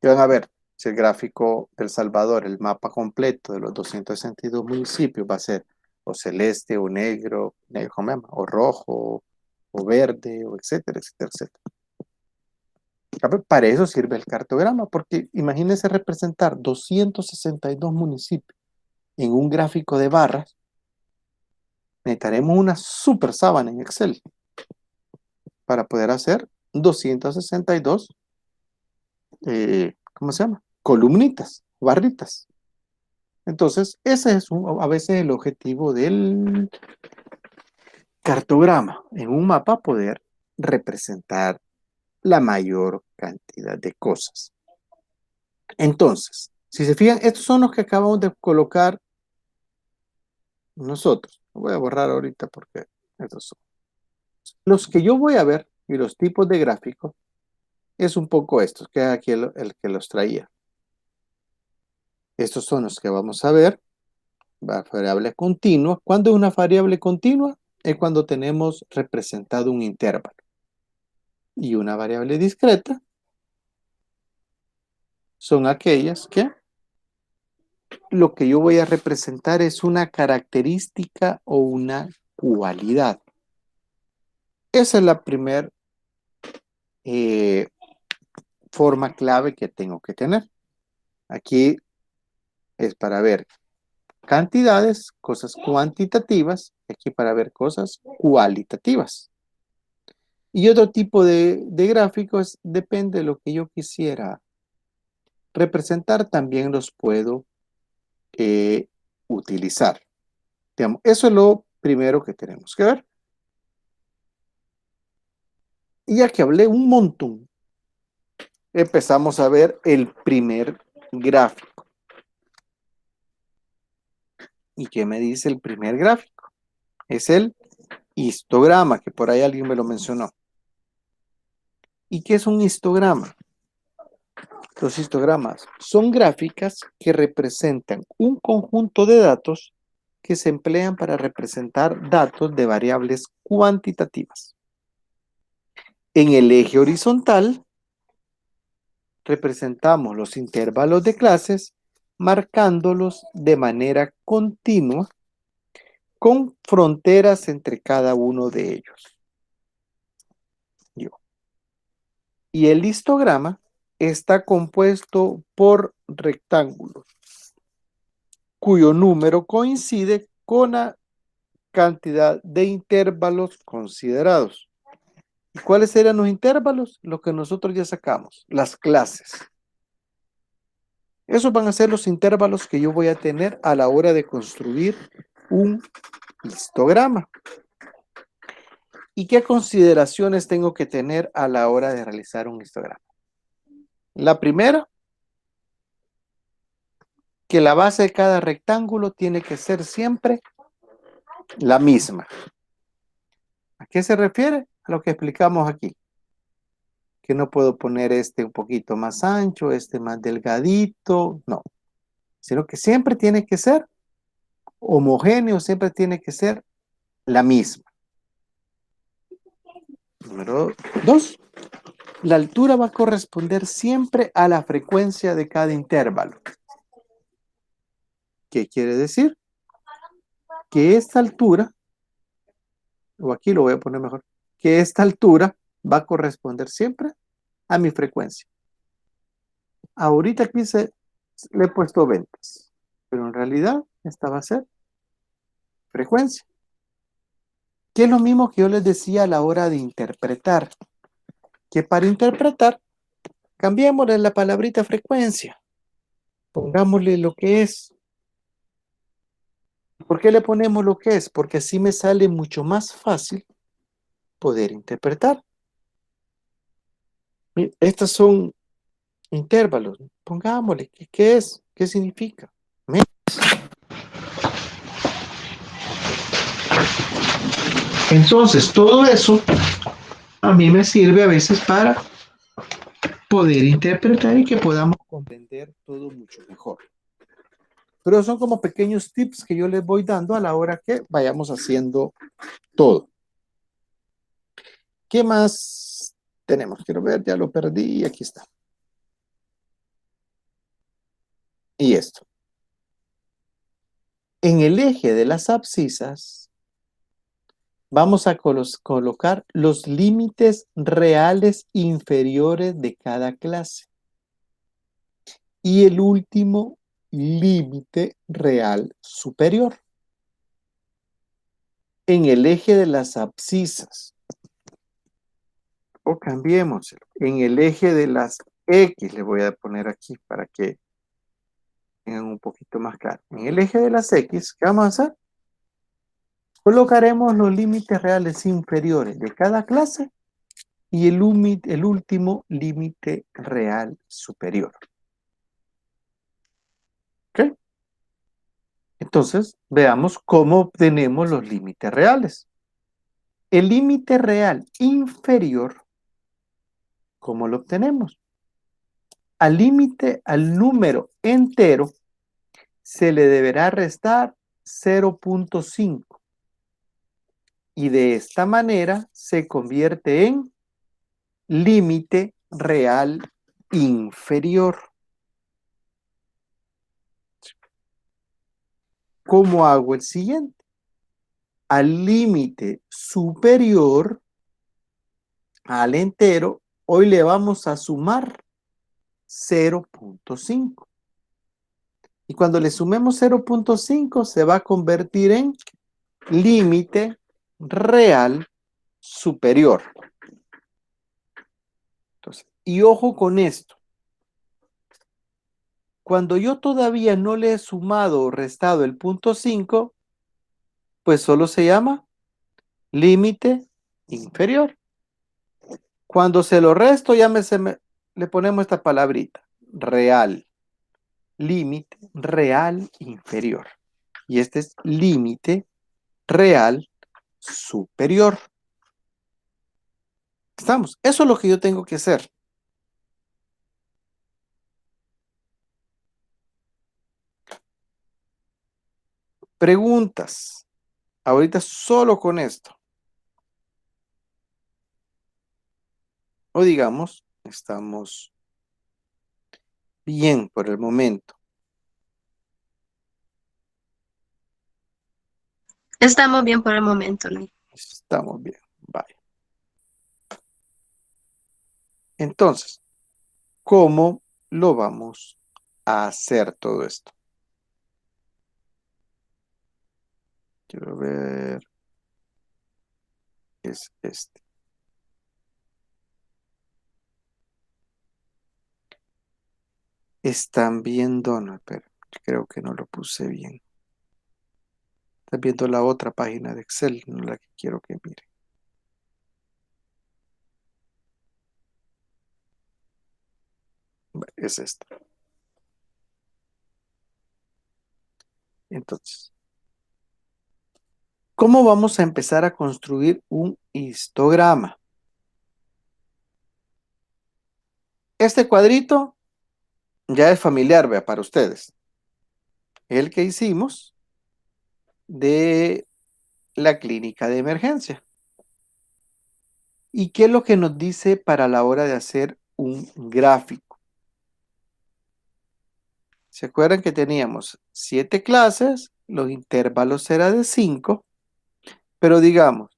Y van a ver si el gráfico del Salvador, el mapa completo de los 262 municipios va a ser o celeste o negro, ¿cómo se llama? O rojo, o verde, o etcétera, etcétera, etcétera. Para eso sirve el cartograma, porque imagínense representar 262 municipios en un gráfico de barras. Necesitaremos una super sábana en Excel para poder hacer 262, ¿cómo se llama? Columnitas, barritas. Entonces, ese es a veces el objetivo del cartograma. En un mapa poder representar la mayor cantidad de cosas. Entonces, si se fijan, estos son los que acabamos de colocar nosotros. Lo voy a borrar ahorita porque estos son. Los que yo voy a ver y los tipos de gráficos es un poco estos, que es aquí el que los traía. Estos son los que vamos a ver. Variable continua. ¿Cuándo es una variable continua? Es cuando tenemos representado un intervalo. Y una variable discreta son aquellas que lo que yo voy a representar es una característica o una cualidad. Esa es la primera forma clave que tengo que tener. Aquí es para ver cantidades, cosas cuantitativas, aquí para ver cosas cualitativas. Y otro tipo de gráficos, depende de lo que yo quisiera representar, también los puedo utilizar. Digamos, eso es lo primero que tenemos que ver. Y ya que hablé un montón, empezamos a ver el primer gráfico. ¿Y qué me dice el primer gráfico? Es el histograma, que por ahí alguien me lo mencionó. ¿Y qué es un histograma? Los histogramas son gráficas que representan un conjunto de datos que se emplean para representar datos de variables cuantitativas. En el eje horizontal representamos los intervalos de clases marcándolos de manera continua con fronteras entre cada uno de ellos. Y el histograma está compuesto por rectángulos cuyo número coincide con la cantidad de intervalos considerados. ¿Y cuáles serían los intervalos? Lo que nosotros ya sacamos, las clases. Esos van a ser los intervalos que yo voy a tener a la hora de construir un histograma. ¿Y qué consideraciones tengo que tener a la hora de realizar un histograma? La primera, que la base de cada rectángulo tiene que ser siempre la misma. ¿A qué se refiere? A lo que explicamos aquí. Que no puedo poner este un poquito más ancho, este más delgadito, no. Sino que siempre tiene que ser homogéneo, siempre tiene que ser la misma. Número 2. La altura va a corresponder siempre a la frecuencia de cada intervalo. ¿Qué quiere decir? que esta altura, o aquí lo voy a poner mejor, que esta altura va a corresponder siempre a mi frecuencia. Ahorita aquí le he puesto ventas, pero en realidad esta va a ser frecuencia. Que es lo mismo que yo les decía a la hora de interpretar, que para interpretar cambiémosle la palabrita frecuencia, pongámosle lo que es. ¿Por qué le ponemos lo que es? Porque así me sale mucho más fácil poder interpretar. Estos son intervalos. Pongámosle, ¿qué es? ¿Qué significa? Entonces, todo eso a mí me sirve a veces para poder interpretar y que podamos comprender todo mucho mejor. Pero son como pequeños tips que yo les voy dando a la hora que vayamos haciendo todo. ¿Qué más tenemos? Quiero ver, ya lo perdí, aquí está. Y esto. En el eje de las abscisas vamos a colocar los límites reales inferiores de cada clase. Y el último límite real superior. En el eje de las abscisas. O cambiémoslo. En el eje de las X, le voy a poner aquí para que tengan un poquito más claro. En el eje de las X, ¿qué vamos a hacer? Colocaremos los límites reales inferiores de cada clase y el último límite real superior. ¿Ok? Entonces, veamos cómo obtenemos los límites reales. El límite real inferior, ¿cómo lo obtenemos? Al número entero, se le deberá restar 0.5. Y de esta manera se convierte en límite real inferior. ¿Cómo hago el siguiente? Al límite superior, al entero, hoy le vamos a sumar 0.5. Y cuando le sumemos 0.5 se va a convertir en límite real superior. Entonces, y ojo con esto. Cuando yo todavía no le he sumado o restado el punto 5, pues solo se llama límite inferior. Cuando se lo resto, le ponemos esta palabrita, real. Límite real inferior. Y este es límite real superior. ¿Estamos? Eso es lo que yo tengo que hacer. Preguntas. Ahorita solo con esto. O digamos, estamos bien por el momento. Estamos bien por el momento, Lee. Estamos bien. Vale. Entonces, ¿cómo lo vamos a hacer todo esto? Quiero ver. Es este. Están viendo, no, pero creo que no lo puse bien. Están viendo la otra página de Excel, no la que quiero que miren. Es esta. Entonces, ¿cómo vamos a empezar a construir un histograma? Este cuadrito ya es familiar, vea, para ustedes. El que hicimos de la clínica de emergencia. ¿Y qué es lo que nos dice para la hora de hacer un gráfico? ¿Se acuerdan que teníamos 7 clases los intervalos será de 5, pero digamos,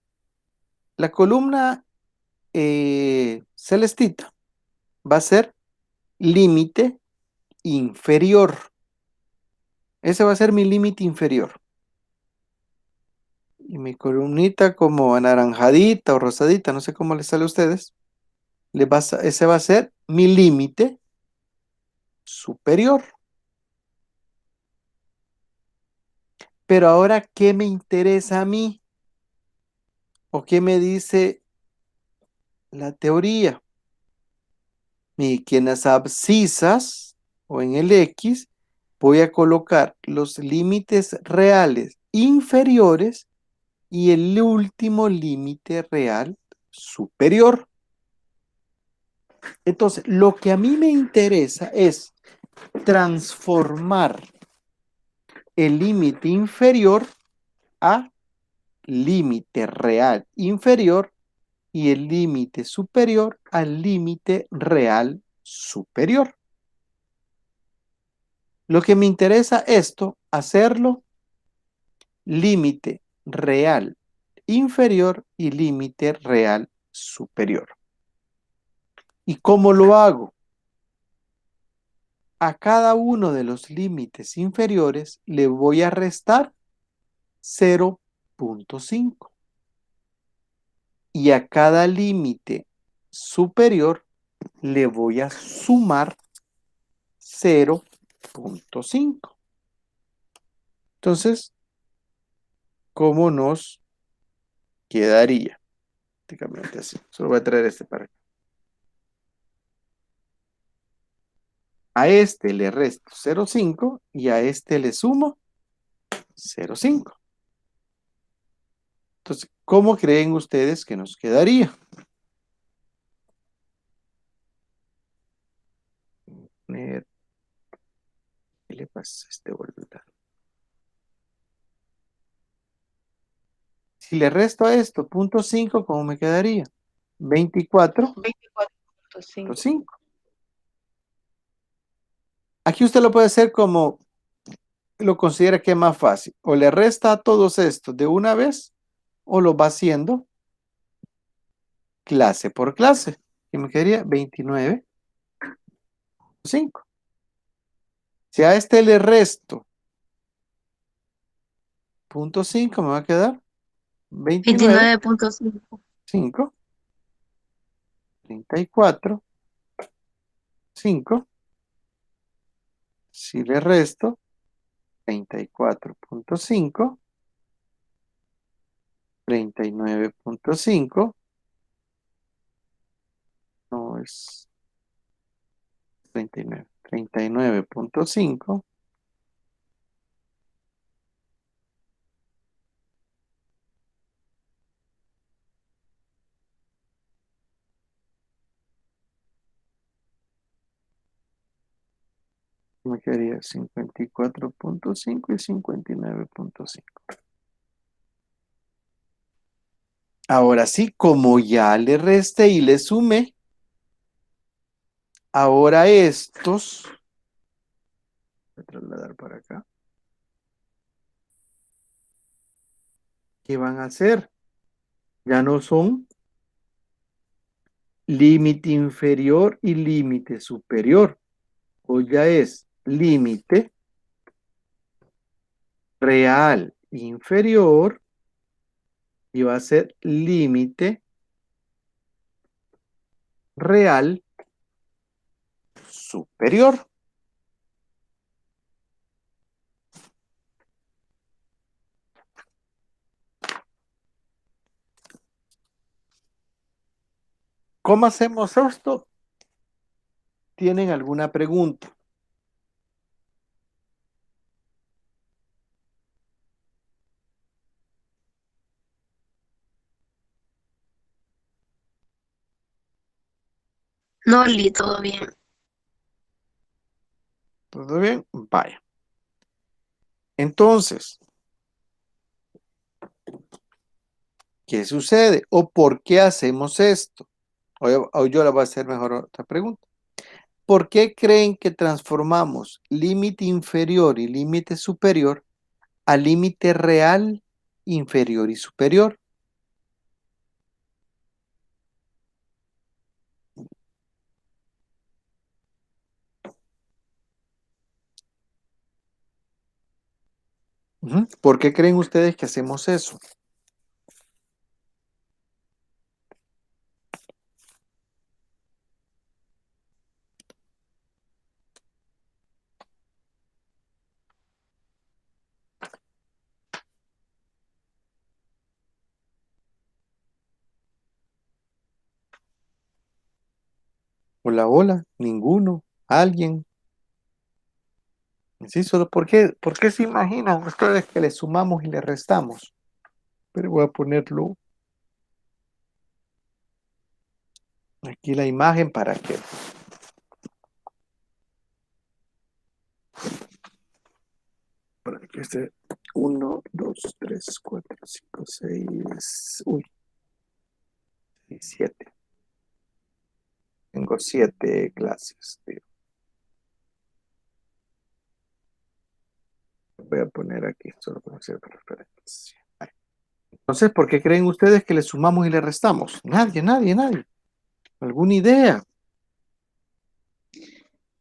la columna celestita va a ser límite inferior. Ese va a ser mi límite inferior. Y mi columnita como anaranjadita o rosadita, no sé cómo les sale a ustedes, ese va a ser mi límite superior. Pero ahora, ¿qué me interesa a mí? ¿O qué me dice la teoría? Y que en las abscisas o en el X voy a colocar los límites reales inferiores y el último límite real superior. Entonces, lo que a mí me interesa es transformar el límite inferior a límite real inferior y el límite superior al límite real superior. Lo que me interesa esto, hacerlo límite real inferior y límite real superior. ¿Y cómo lo hago? A cada uno de los límites inferiores le voy a restar 0.5 y a cada límite superior le voy a sumar 0.5. Entonces, ¿cómo nos quedaría? Prácticamente así. Solo voy a traer este para acá. A este le resto 0.5 y a este le sumo 0.5. Entonces, ¿cómo creen ustedes que nos quedaría? ¿Qué le pasa a este boludo? Si le resto a esto 0.5, ¿cómo me quedaría? 24.5. 24.5. Aquí usted lo puede hacer como lo considera que es más fácil. O le resta a todos estos de una vez o lo va haciendo clase por clase. Y me quedaría 29.5. Si a este le resto 0.5, me va a quedar 29.5. 29.5, 34.5. Si le resto 34.5, 39.5, no es 39, 39.5, me quedaría 54.5 y 59.5. Ahora sí, como ya le resté y le sumé, ahora estos, voy a trasladar para acá, ¿qué van a hacer? Ya no son límite inferior y límite superior, o ya es límite real inferior y va a ser límite real superior. ¿Cómo hacemos esto? ¿Tienen alguna pregunta? No, Li, todo bien. ¿Todo bien? Vaya. Entonces, ¿qué sucede? ¿O por qué hacemos esto? O yo le voy a hacer mejor otra pregunta. ¿Por qué creen que transformamos límite inferior y límite superior al límite real, inferior y superior. ¿Por qué creen ustedes que hacemos eso? Hola, hola, ninguno, alguien. Sí, solo ¿por qué se imaginan ustedes que le sumamos y le restamos? Pero voy a ponerlo aquí la imagen para que esté 1, 2, 3, 4, 5, 6, uy, 7. Tengo 7 clases, tío. Voy a poner aquí solo para hacer referencia. Entonces, ¿por qué creen ustedes que le sumamos y le restamos? Nadie. ¿Alguna idea?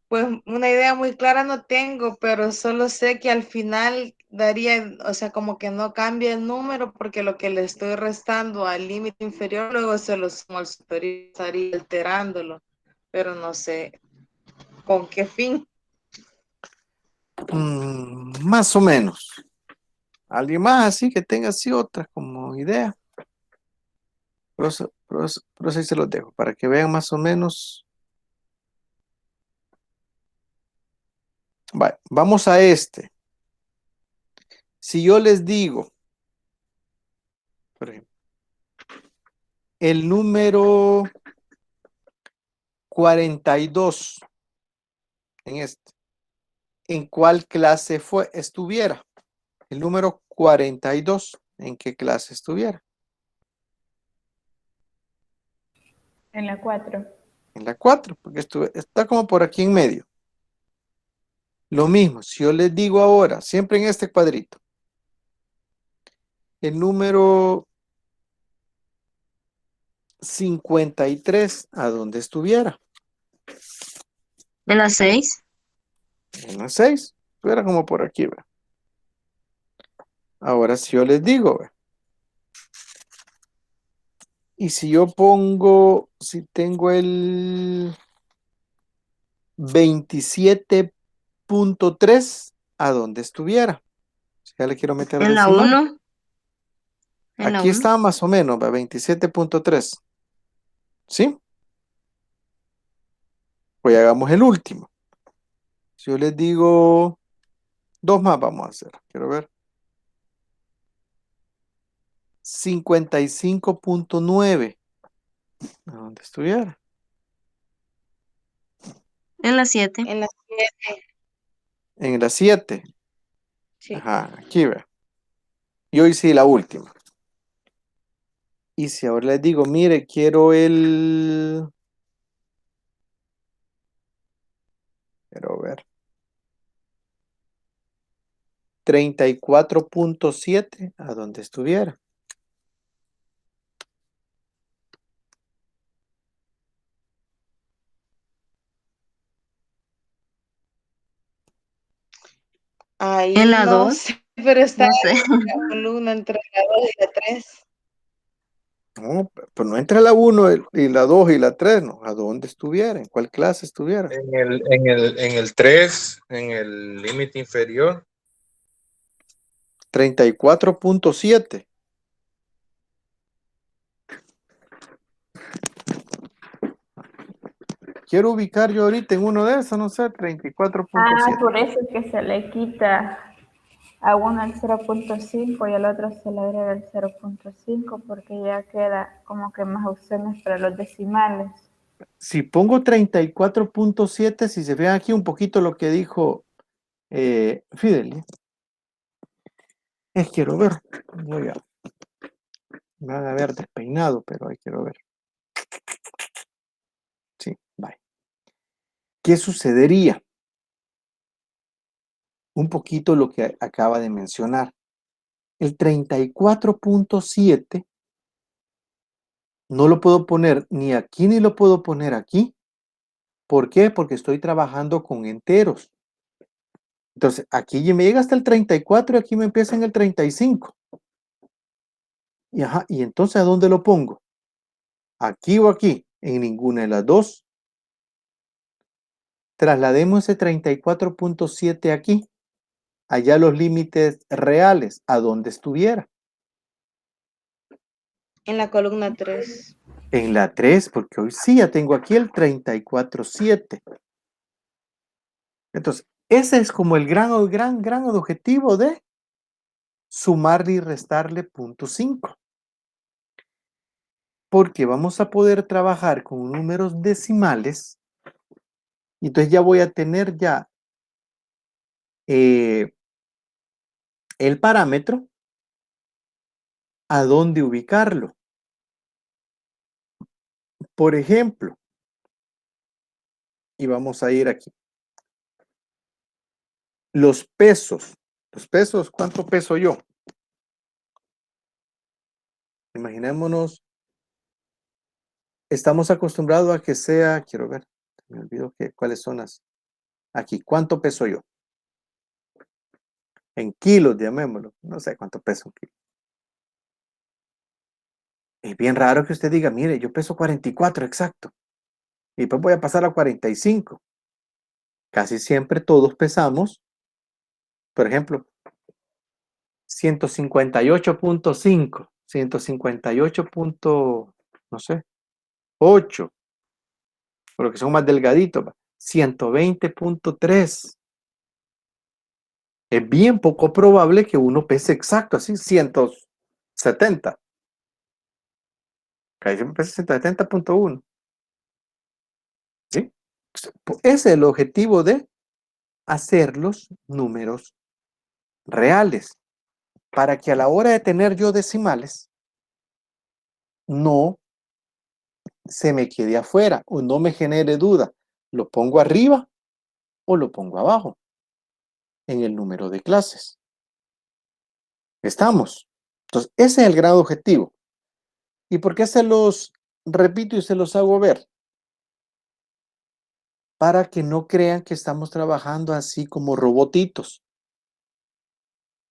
Pues una idea muy clara no tengo, pero solo sé que al final daría, o sea, como que no cambia el número porque lo que le estoy restando al límite inferior, luego se lo sumo al superior, estaría alterándolo, pero no sé con qué fin. Más o menos. ¿Alguien más así que tenga así otra como idea? Pero ahí se los dejo para que vean más o menos. Vamos a este. Si yo les digo, por ejemplo, el número 42 en este, ¿en cuál clase estuviera? El número 42, ¿en qué clase estuviera? En la 4. En la 4, porque está como por aquí en medio. Lo mismo, si yo les digo ahora, siempre en este cuadrito, el número 53, ¿a dónde estuviera? En la 6. En la 6, estuviera como por aquí, ¿ve? Ahora si yo les digo, ¿ve? Y si yo pongo, si tengo el 27.3, ¿a dónde estuviera? Ya le quiero meter En la decimal. 1. En la Aquí 1. está más o menos, 27.3. ¿Sí? Pues hagamos el último. Si yo les digo, 2 más vamos a hacer. Quiero ver. 55.9. ¿A dónde estuviera? En la 7. En la 7, En la 7. sí. Ajá, aquí ve. Y hoy sí la última. Y si ahora les digo, mire, quiero ver, 34.7, ¿a dónde estuviera? Ahí En la no 2. sé, pero está No sé. en la columna entre la 2 y la 3. No, pero no entre la 1 y la 2 y la 3, ¿no? ¿A dónde estuviera? ¿En cuál clase estuviera? En el 3, en el límite inferior. 34.7. Quiero ubicar yo ahorita en uno de esos, no sé, 34.7. Por eso es que se le quita a uno el 0.5 y al otro se le agrega el 0.5 porque ya queda como que más opciones para los decimales. Si pongo 34.7, si se fijan aquí un poquito lo que dijo Fidel. Quiero ver. Oiga, me van a ver despeinado, pero ahí quiero ver. Sí, bye. ¿Qué sucedería? Un poquito lo que acaba de mencionar. El 34.7 no lo puedo poner ni aquí ni lo puedo poner aquí. ¿Por qué? Porque estoy trabajando con enteros. Entonces, aquí ya me llega hasta el 34 y aquí me empieza en el 35. Y entonces, ¿a dónde lo pongo? ¿Aquí o aquí? En ninguna de las dos. Traslademos ese 34.7 aquí. Allá los límites reales, a donde estuviera. En la columna 3. En la 3, porque hoy sí ya tengo aquí el 34.7. Entonces, ese es como el gran objetivo de sumarle y restarle 0.5. Porque vamos a poder trabajar con números decimales. Y entonces ya voy a tener ya el parámetro a dónde ubicarlo. Por ejemplo, y vamos a ir aquí. Los pesos, ¿cuánto peso yo? Imaginémonos, estamos acostumbrados a que sea, quiero ver, me olvido cuáles son las, aquí, ¿cuánto peso yo? En kilos, llamémoslo, no sé cuánto peso un kilo. Es bien raro que usted diga, mire, yo peso 44, exacto, y después voy a pasar a 45. Casi siempre todos pesamos, por ejemplo, 158.5, 158. No sé, 8, porque son más delgaditos, 120.3. Es bien poco probable que uno pese exacto, así, 170. Casi siempre pesa 170.1. ¿Sí? Ese es el objetivo de hacer los números reales, para que a la hora de tener yo decimales, no se me quede afuera o no me genere duda. ¿Lo pongo arriba o lo pongo abajo en el número de clases? ¿Estamos? Entonces, ese es el gran objetivo. ¿Y por qué se los repito y se los hago ver? Para que no crean que estamos trabajando así como robotitos.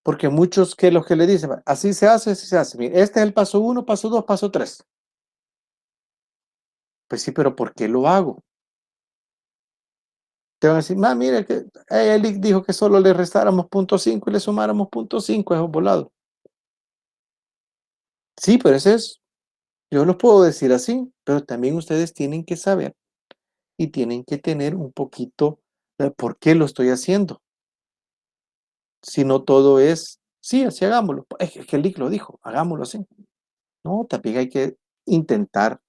Porque muchos que los que le dicen, así se hace, así se hace. Mire, este es el paso 1, paso 2, paso 3. Pues sí, pero ¿por qué lo hago? Te van a decir, mire, que él dijo que solo le restáramos 0.5 y le sumáramos 0.5 a esos volados. Sí, pero ese es, yo lo puedo decir así, pero también ustedes tienen que saber y tienen que tener un poquito de por qué lo estoy haciendo. Si no todo es, sí, así hagámoslo. Es que el Lick lo dijo, hagámoslo así. No, también hay que intentar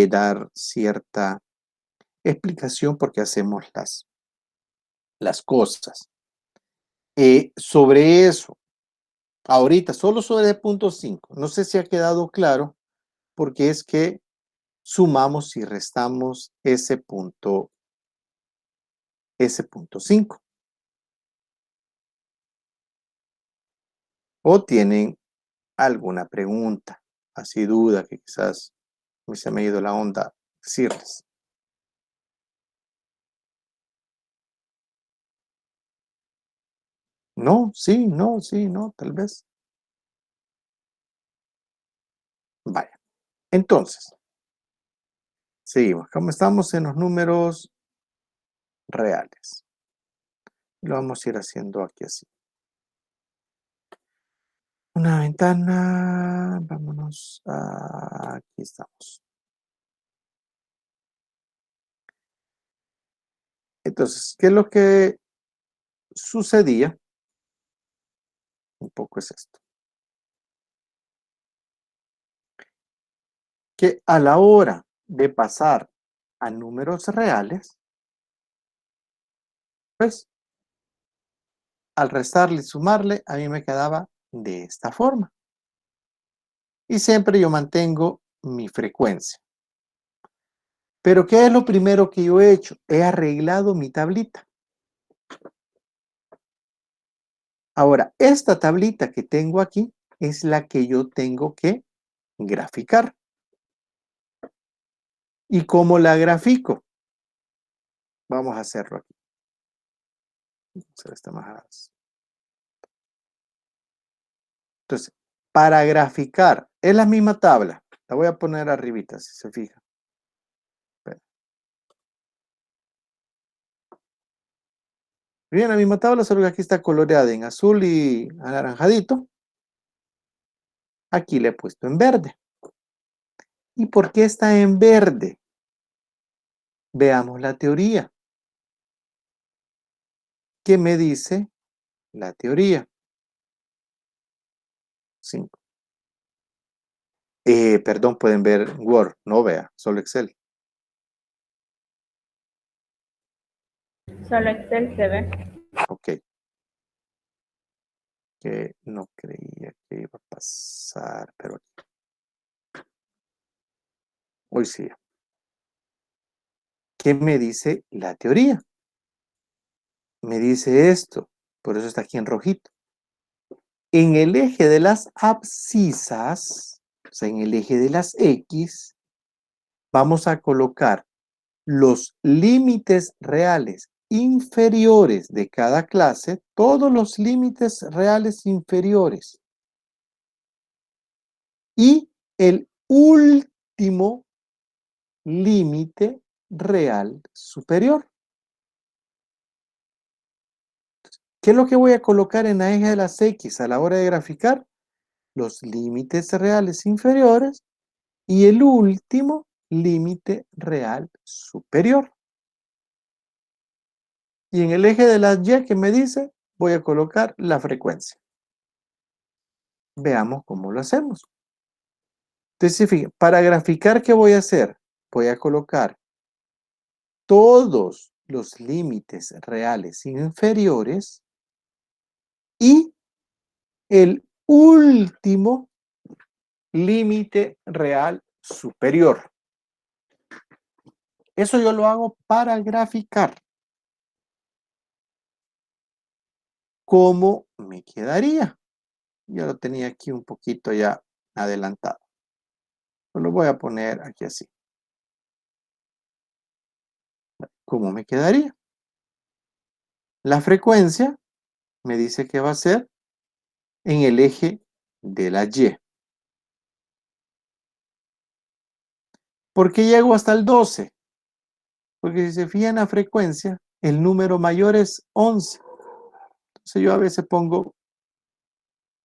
dar cierta explicación por qué hacemos las cosas. Sobre eso, ahorita, solo sobre el punto 5, no sé si ha quedado claro, porque es que sumamos y restamos ese punto 5. O tienen alguna pregunta, así duda que quizás se me ha ido la onda decirles. No, sí, no, sí, no, tal vez. Vaya. Entonces, seguimos. Como estamos en los números reales. Lo vamos a ir haciendo aquí así. Una ventana, vámonos, aquí estamos. Entonces, ¿qué es lo que sucedía? Un poco es esto. Que a la hora de pasar a números reales, pues, al restarle y sumarle, a mí me quedaba de esta forma. Y siempre yo mantengo mi frecuencia. Pero ¿qué es lo primero que yo he hecho? He arreglado mi tablita. Ahora, esta tablita que tengo aquí es la que yo tengo que graficar. ¿Y cómo la grafico? Vamos a hacerlo aquí. Vamos a hacer esta más. Entonces, para graficar, es la misma tabla. La voy a poner arribita, si se fijan. Bien, la misma tabla, solo que aquí está coloreada en azul y anaranjadito. Aquí le he puesto en verde. ¿Y por qué está en verde? Veamos la teoría. ¿Qué me dice la teoría? 5. Perdón, pueden ver Word, no vea, solo Excel. Solo Excel se ve. Ok. Que no creía que iba a pasar, pero hoy sí. ¿Qué me dice la teoría? Me dice esto, por eso está aquí en rojito. En el eje de las abscisas, o sea, en el eje de las X, vamos a colocar los límites reales inferiores de cada clase, todos los límites reales inferiores. Y el último límite real superior. ¿Qué es lo que voy a colocar en la eje de las X a la hora de graficar? Los límites reales inferiores y el último límite real superior. Y en el eje de las Y que me dice, voy a colocar la frecuencia. Veamos cómo lo hacemos. Entonces, fíjense, para graficar, ¿qué voy a hacer? Voy a colocar todos los límites reales inferiores y el último límite real superior. Eso yo lo hago para graficar. ¿Cómo me quedaría? Yo lo tenía aquí un poquito ya adelantado. Lo voy a poner aquí así. ¿Cómo me quedaría? La frecuencia me dice que va a ser en el eje de la Y. ¿Por qué llego hasta el 12? Porque si se fijan en la frecuencia, el número mayor es 11. Entonces yo a veces pongo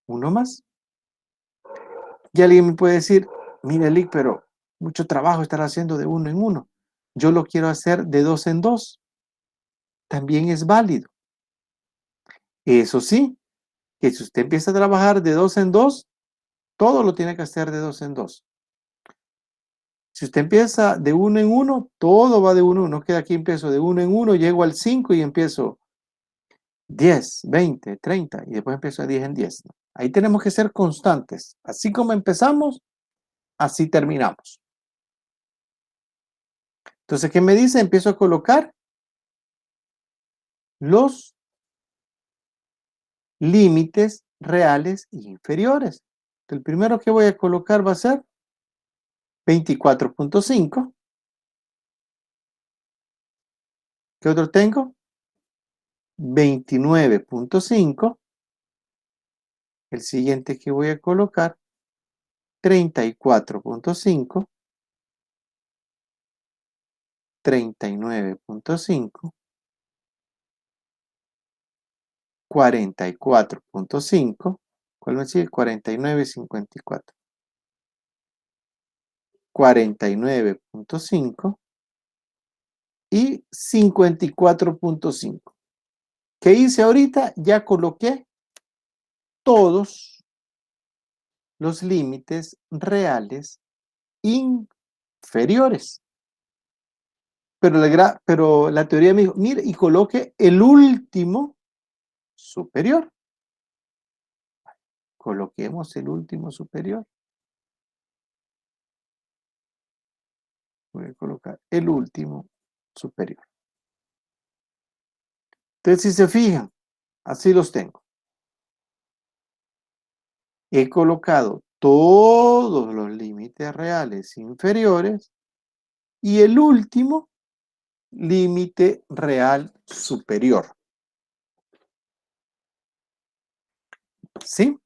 uno más. Y alguien me puede decir, mire, Lick, pero mucho trabajo estar haciendo de uno en uno. Yo lo quiero hacer de 2 en 2. También es válido. Eso sí, que si usted empieza a trabajar de 2 en 2, todo lo tiene que hacer de 2 en 2. Si usted empieza de 1 en 1, todo va de 1 en 1. No queda aquí, empiezo de 1 en 1, llego al 5 y empiezo 10, 20, 30 y después empiezo a 10 en 10. Ahí tenemos que ser constantes. Así como empezamos, así terminamos. Entonces, ¿qué me dice? Empiezo a colocar los límites reales e inferiores. El primero que voy a colocar va a ser 24.5. ¿Qué otro tengo? 29.5. El siguiente que voy a colocar, 34.5. 39.5. 44.5. ¿Cuál me sigue? 49 y 54. 49.5 y 54.5. ¿Qué hice ahorita? Ya coloqué todos los límites reales inferiores. Pero la teoría me dijo, mire, y coloque el último superior. Coloquemos el último superior. Voy a colocar el último superior. Entonces, si se fijan, así los tengo. he colocado todos los límites reales inferiores y el último límite real superior. ¿Sí?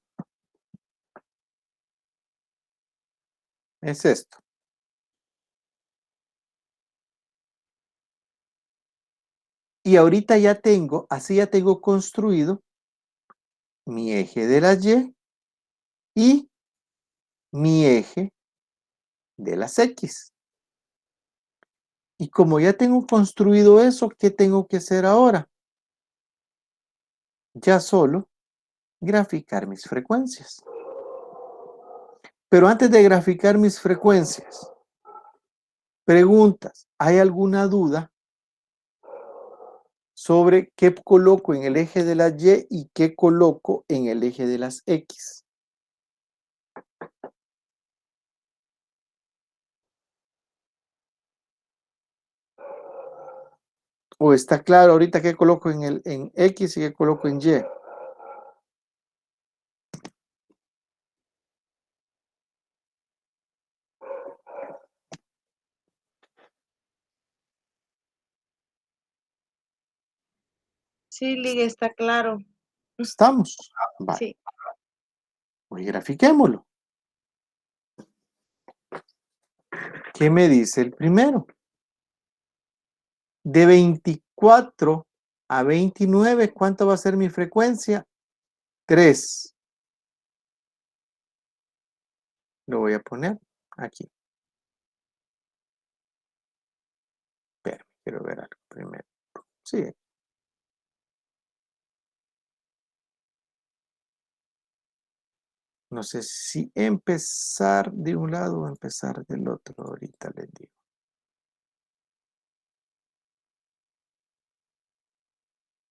Es esto. Y ahorita ya tengo, así ya tengo construido mi eje de las y mi eje de las X. Y como ya tengo construido eso, ¿qué tengo que hacer ahora? Ya solo graficar mis frecuencias. Pero antes de graficar mis frecuencias, preguntas, ¿hay alguna duda sobre qué coloco en el eje de las y qué coloco en el eje de las X? ¿O está claro ahorita qué coloco en X y qué coloco en Y? Sí, Ligue, está claro. ¿Estamos? Vale. Sí. Pues grafiquémoslo. ¿Qué me dice el primero? De 24 a 29, ¿cuánto va a ser mi frecuencia? 3. Lo voy a poner aquí. Espera, quiero ver algo primero. Sí. No sé si empezar de un lado o empezar del otro. Ahorita les digo.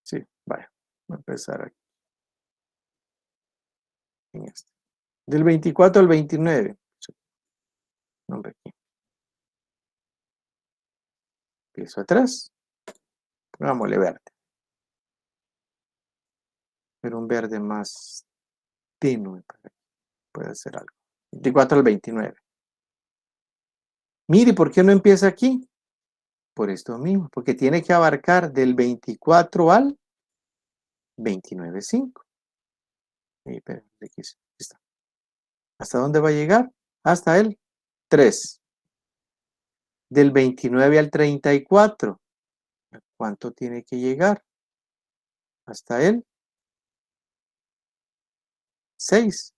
Sí, vaya. Voy a empezar aquí. En este. Del 24 al 29. Sí. Nombre aquí. Empiezo atrás. Pongámosle verde. Pero un verde más tenue para que pueda hacer algo. 24 al 29. Mire, ¿por qué no empieza aquí? Por esto mismo, porque tiene que abarcar del 24 al 29.5. Ahí está. ¿Hasta dónde va a llegar? Hasta el 3. Del 29 al 34. ¿Cuánto tiene que llegar? Hasta el 6.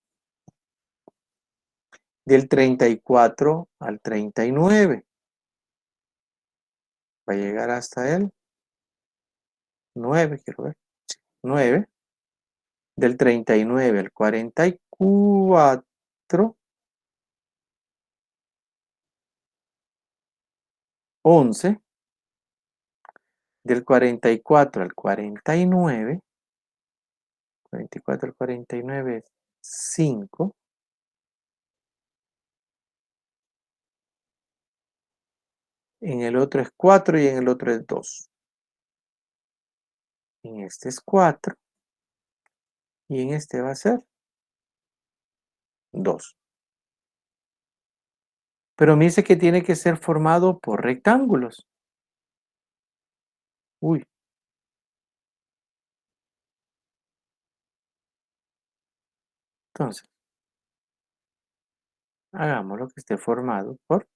Del 34 al 39. Va a llegar hasta el 9, quiero ver. 9. Del 39 al 44. 11. Del 44 al 49. 44 al 49 es 5. En el otro es 4 y en el otro es 2. En este es 4 y en este va a ser 2. Pero me dice que tiene que ser formado por rectángulos. Uy. Entonces, hagámoslo que esté formado por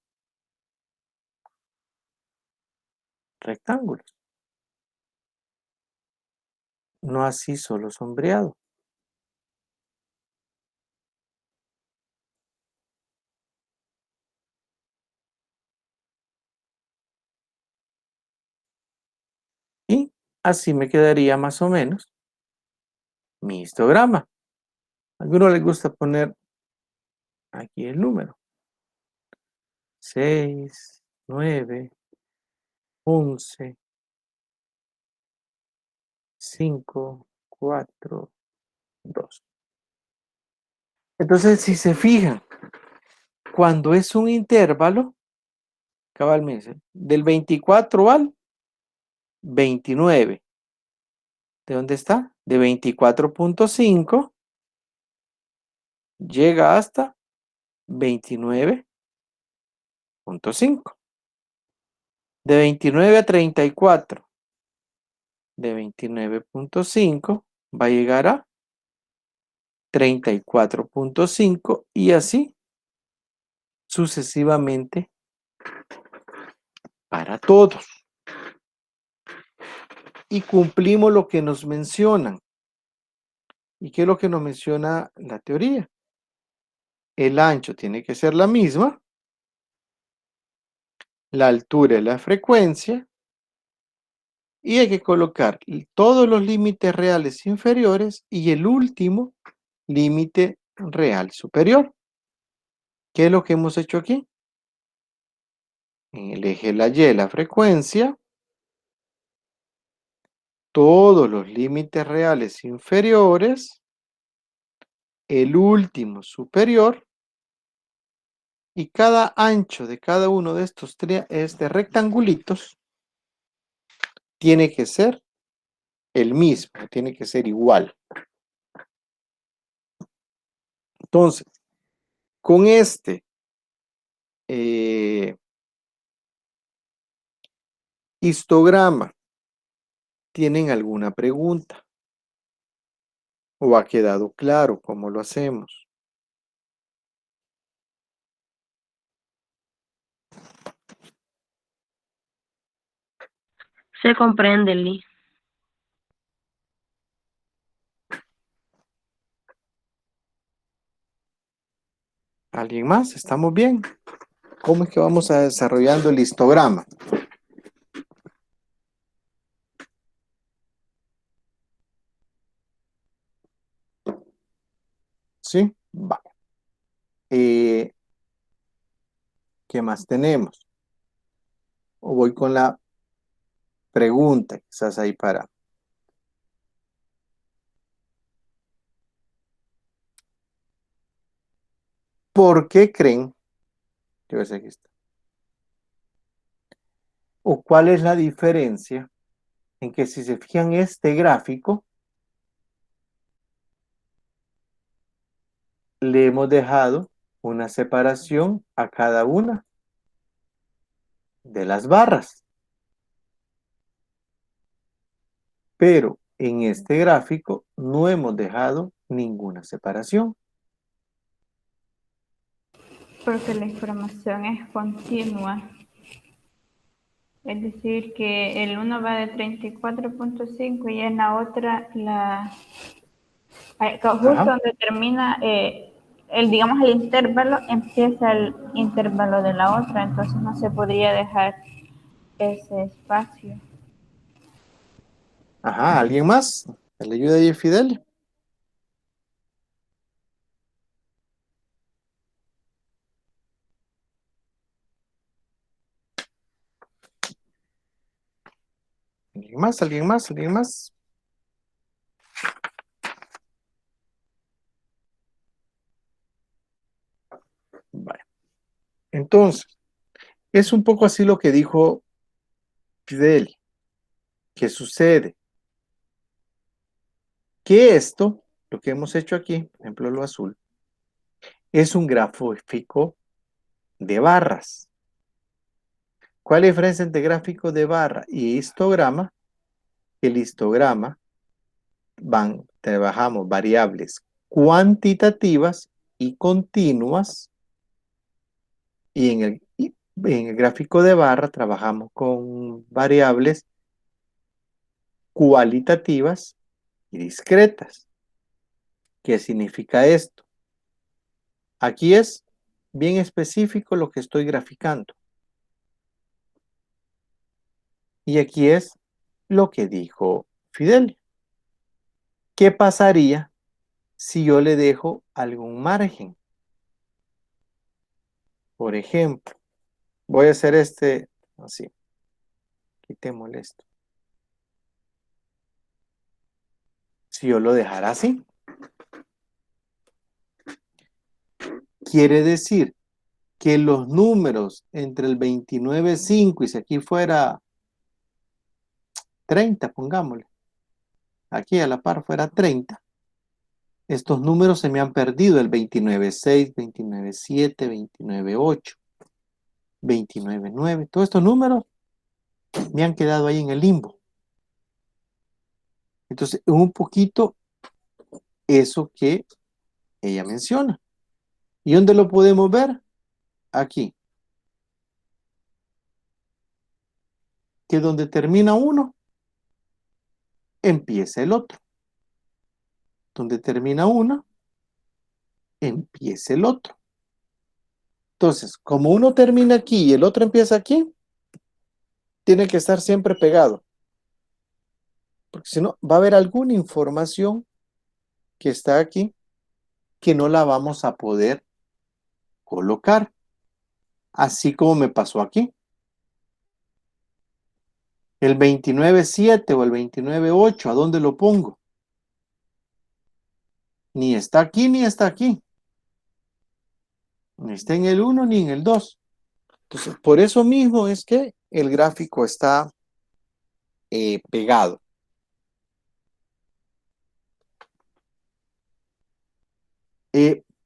rectángulos. No así solo sombreado. Y así me quedaría más o menos mi histograma. A algunos les gusta poner aquí el número. 6, 9, 11, 5, 4, 2. Entonces, si se fijan, cuando es un intervalo, cabalmente, del 24 al 29, ¿de dónde está? De 24.5 llega hasta 29.5. De 29 a 34. De 29.5 va a llegar a 34.5 y así sucesivamente para todos. Y cumplimos lo que nos mencionan. ¿Y qué es lo que nos menciona la teoría? El ancho tiene que ser la misma, la altura es la frecuencia, y hay que colocar todos los límites reales inferiores y el último límite real superior. ¿Qué es lo que hemos hecho aquí? En el eje de la Y, la frecuencia, todos los límites reales inferiores, el último superior, y cada ancho de cada uno de estos rectangulitos tiene que ser el mismo, tiene que ser igual. Entonces, con este histograma, ¿tienen alguna pregunta? ¿O ha quedado claro cómo lo hacemos? Se comprende, Lee. ¿Alguien más? ¿Estamos bien? ¿Cómo es que vamos a desarrollando el histograma? ¿Sí? Vale. ¿Qué más tenemos? O voy con la pregunta, quizás ahí para. ¿Por qué creen? Yo ver si aquí está. ¿O cuál es la diferencia en que si se fijan este gráfico, le hemos dejado una separación a cada una de las barras? Pero en este gráfico no hemos dejado ninguna separación. Porque la información es continua. Es decir, que el uno va de 34.5 y en la otra, justo donde termina digamos, el intervalo, empieza el intervalo de la otra, entonces no se podría dejar ese espacio. Ajá, ¿alguien más? ¿Le ayuda ahí Fidel? ¿Alguien más? ¿Alguien más? ¿Alguien más? Vale. Entonces, es un poco así lo que dijo Fidel. ¿Qué sucede? Que esto, lo que hemos hecho aquí, por ejemplo lo azul, es un gráfico de barras. ¿Cuál es la diferencia entre gráfico de barra y histograma? El histograma trabajamos variables cuantitativas y continuas, y en el gráfico de barra trabajamos con variables cualitativas y discretas. ¿Qué significa esto? Aquí es bien específico lo que estoy graficando. Y aquí es lo que dijo Fidel. ¿Qué pasaría si yo le dejo algún margen? Por ejemplo, voy a hacer así. Quitémosle esto. Si yo lo dejara así, quiere decir que los números entre el 29.5 y si aquí fuera 30, pongámosle, aquí a la par fuera 30, estos números se me han perdido, el 29.6, 29.7, 29.8, 29.9, todos estos números me han quedado ahí en el limbo. Entonces, un poquito eso que ella menciona. ¿Y dónde lo podemos ver? Aquí. Que donde termina uno, empieza el otro. Donde termina uno, empieza el otro. Entonces, como uno termina aquí y el otro empieza aquí, tiene que estar siempre pegado. Porque si no, va a haber alguna información que está aquí que no la vamos a poder colocar. Así como me pasó aquí. El 29.7 o el 29.8, ¿a dónde lo pongo? Ni está aquí ni está aquí. Ni está en el 1 ni en el 2. Entonces, por eso mismo es que el gráfico está pegado.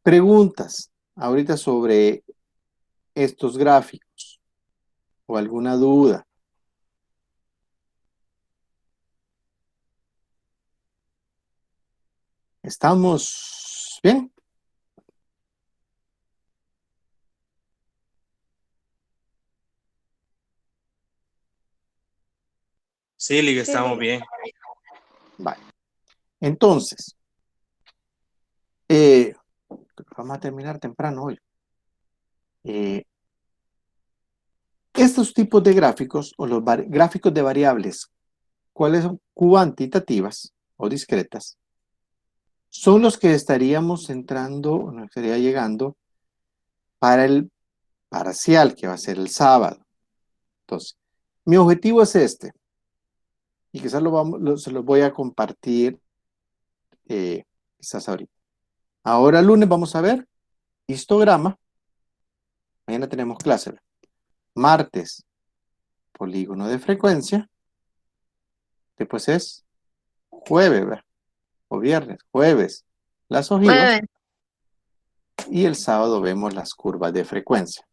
Preguntas ahorita sobre estos gráficos o alguna duda. ¿Estamos bien? Sí, Liga, Sí, estamos Liga. bien. Vale. Entonces, vamos a terminar temprano hoy. Estos tipos de gráficos o los gráficos de variables, ¿cuáles son? Cuantitativas o discretas, son los que estaríamos entrando, o nos estaría llegando para el parcial que va a ser el sábado. Entonces, mi objetivo es este, y quizás se los voy a compartir quizás ahorita. Ahora lunes vamos a ver histograma, mañana tenemos clase, martes, polígono de frecuencia, después es jueves, ¿verdad? O viernes, jueves, las ojivas, Jueves. y el sábado vemos las curvas de frecuencia.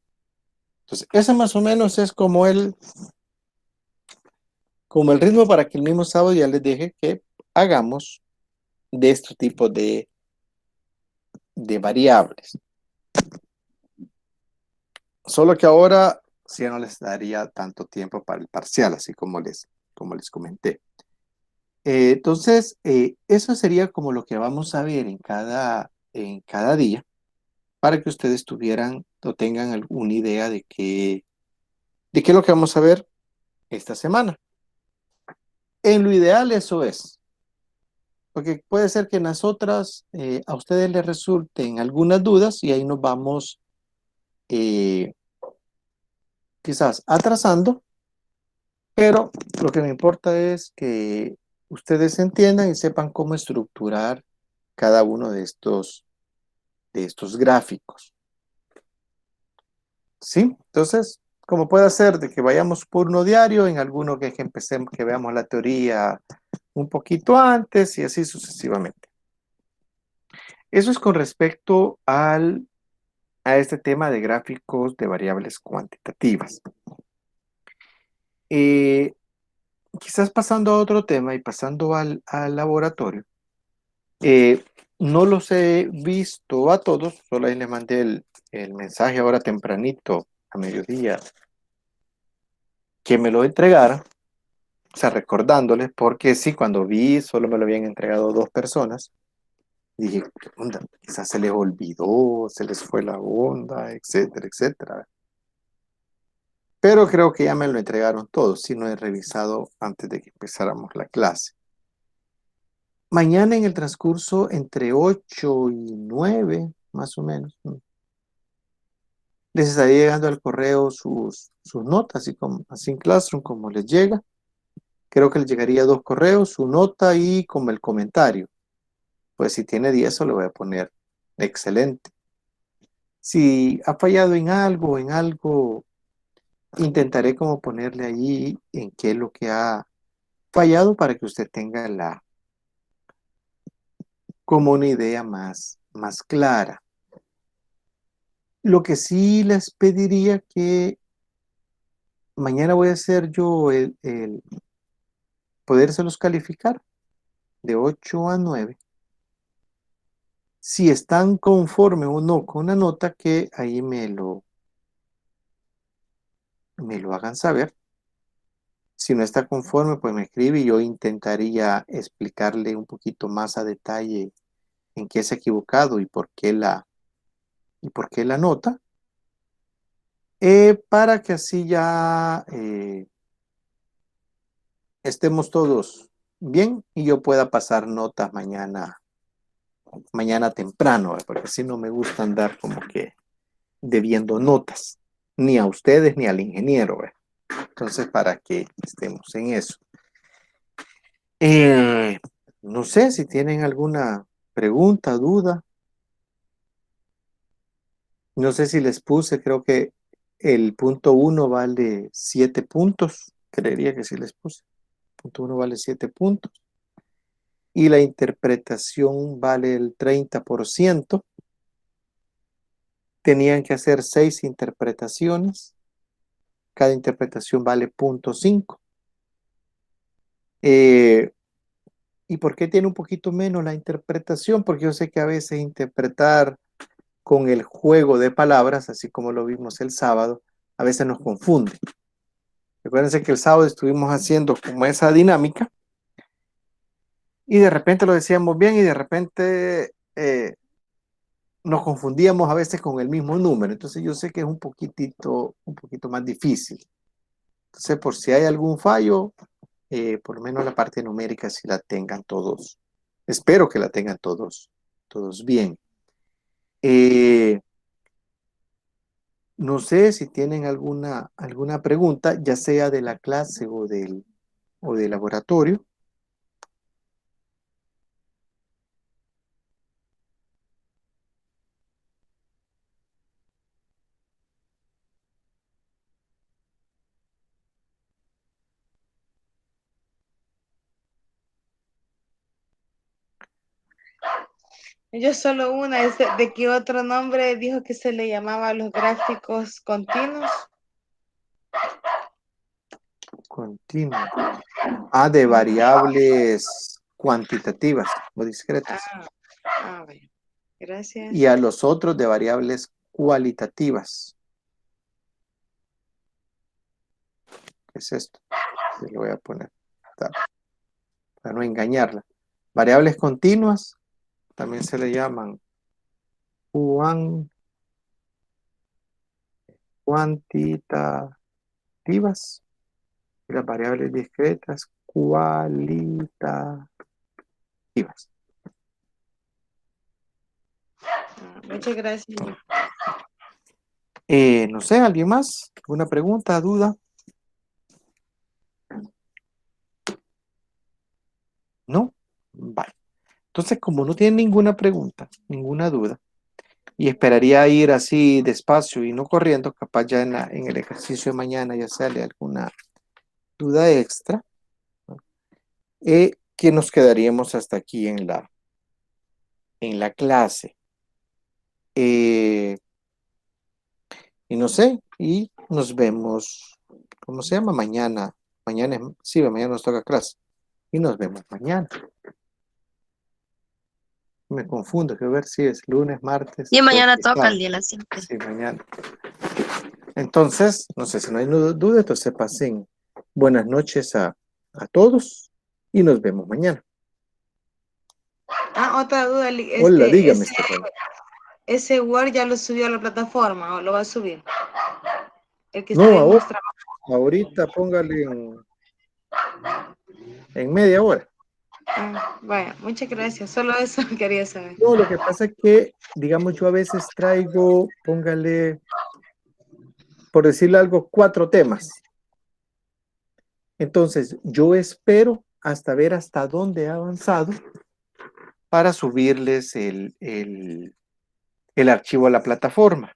Entonces, ese más o menos es como el ritmo para que el mismo sábado ya les deje que hagamos de este tipo de variables. Solo que ahora sí no les daría tanto tiempo para el parcial, así como les comenté. Entonces, eso sería como lo que vamos a ver en cada día, para que ustedes tuvieran o tengan alguna idea de qué es lo que vamos a ver esta semana. En lo ideal eso es, porque puede ser que en las otras a ustedes les resulten algunas dudas y ahí nos vamos quizás atrasando, pero lo que me importa es que ustedes entiendan y sepan cómo estructurar cada uno de estos gráficos. ¿Sí? Entonces, como puede ser de que vayamos por uno diario, en alguno que empecemos, que veamos la teoría un poquito antes y así sucesivamente. Eso es con respecto a este tema de gráficos de variables cuantitativas. Quizás pasando a otro tema y pasando al laboratorio, no los he visto a todos, solo ahí les mandé el mensaje ahora tempranito, a mediodía, que me lo entregara, o sea, recordándoles, porque sí, cuando vi, solo me lo habían entregado 2 personas, y dije, ¿qué onda? Quizás se les olvidó, se les fue la onda, etcétera, etcétera. Pero creo que ya me lo entregaron todos, si no he revisado antes de que empezáramos la clase. Mañana en el transcurso entre 8 y 9, más o menos, les estaría llegando al correo sus notas, así en Classroom, como les llega. Creo que les llegaría 2 correos, su nota y como el comentario. Pues si tiene 10, eso le voy a poner excelente. Si ha fallado en algo, intentaré como ponerle ahí en qué es lo que ha fallado para que usted tenga como una idea más clara. Lo que sí les pediría que mañana voy a hacer yo el podérselos calificar de 8 a 9. Si están conforme o no con la nota, que ahí me lo hagan saber. Si no está conforme, pues me escribe y yo intentaría explicarle un poquito más a detalle en qué se ha equivocado y por qué la nota, para que así ya estemos todos bien y yo pueda pasar notas mañana temprano, porque así no me gusta andar como que debiendo notas, ni a ustedes ni al ingeniero. Entonces, para que estemos en eso. No sé si tienen alguna pregunta, duda. No sé si les puse, creo que el punto 1 vale 7 puntos. Creería que sí les puse. Punto 1 vale 7 puntos. Y la interpretación vale el 30%. Tenían que hacer 6 interpretaciones. Cada interpretación vale 0.5. ¿Y por qué tiene un poquito menos la interpretación? Porque yo sé que a veces interpretar con el juego de palabras, así como lo vimos el sábado, a veces nos confunde. Recuérdense que el sábado estuvimos haciendo como esa dinámica y de repente lo decíamos bien y de repente nos confundíamos a veces con el mismo número. Entonces yo sé que es un poquito más difícil. Entonces, por si hay algún fallo, por lo menos la parte numérica si la tengan todos. Espero que la tengan todos bien. No sé si tienen alguna pregunta, ya sea de la clase o del laboratorio. Yo solo una, es de qué otro nombre dijo que se le llamaba a los gráficos continuos. Continuo. De variables cuantitativas o discretas. Vaya. Gracias. Y a los otros de variables cualitativas. ¿Qué es esto? Se lo voy a poner para no engañarla. Variables continuas también se le llaman cuantitativas. Y las variables discretas cualitativas. Muchas gracias. No sé, ¿alguien más? ¿Alguna pregunta, duda? ¿No? Vale. Entonces, como no tienen ninguna pregunta, ninguna duda, y esperaría ir así despacio y no corriendo, capaz ya en el ejercicio de mañana ya sale alguna duda extra, ¿no? Que nos quedaríamos hasta aquí en la clase. Y no sé, y nos vemos, ¿cómo se llama? Mañana. Mañana nos toca clase. Y nos vemos mañana. Me confundo, quiero ver si es lunes, martes. Y mañana jueves, toca el sábado. día de las 5. Sí, mañana. Entonces, no sé si no hay duda, entonces pasen buenas noches a todos y nos vemos mañana. Otra duda, Hola, dígame, Estefan. ¿Ese Word ya lo subió a la plataforma o lo va a subir? El que No, estuvimos trabajando. ahorita póngale en media hora. Vaya, muchas gracias. Solo eso quería saber. No, lo que pasa es que, digamos, yo a veces traigo, póngale, por decirle algo, 4 temas. Entonces, yo espero hasta ver hasta dónde ha avanzado para subirles el archivo a la plataforma.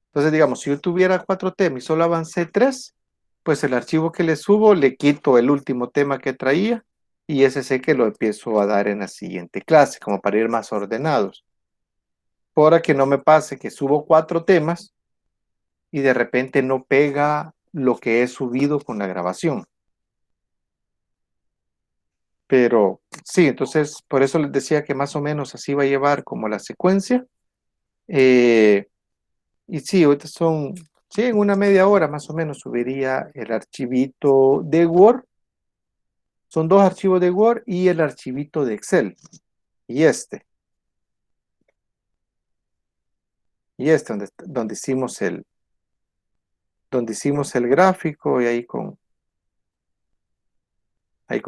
Entonces, digamos, si yo tuviera 4 temas y solo avancé 3, pues el archivo que le subo le quito el último tema que traía Y ese sé que lo empiezo a dar en la siguiente clase, como para ir más ordenados. Para que no me pase que subo 4 temas y de repente no pega lo que he subido con la grabación. Pero sí, entonces por eso les decía que más o menos así va a llevar como la secuencia. Y sí, ahorita son, sí, en una media hora más o menos subiría el archivito de Word. Son 2 archivos de Word y el archivito de Excel. Y este donde hicimos el gráfico y ahí con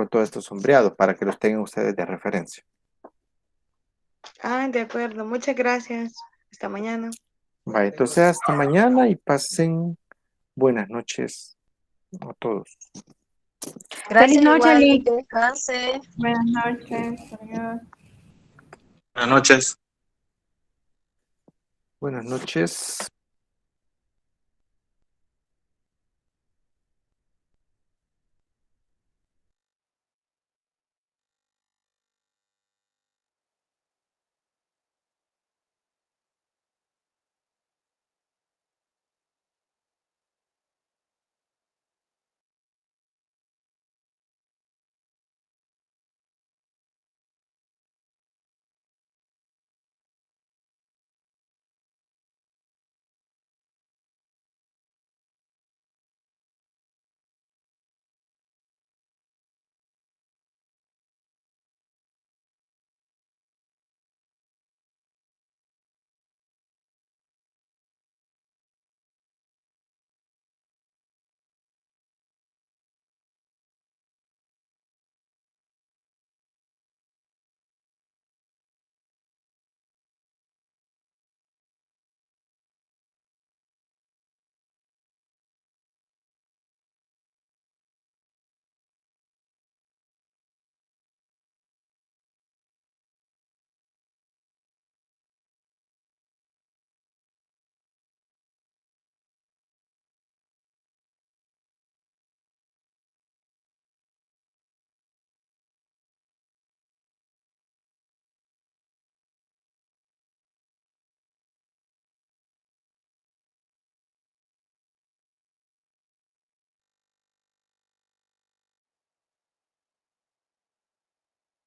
todo esto sombreado para que los tengan ustedes de referencia. Ah, de acuerdo. Muchas gracias. Hasta mañana. Vale, entonces hasta mañana y pasen buenas noches a todos. Gracias, noche, igual, Lee. que descanse. Buenas noches. Adiós. Buenas noches. Buenas noches.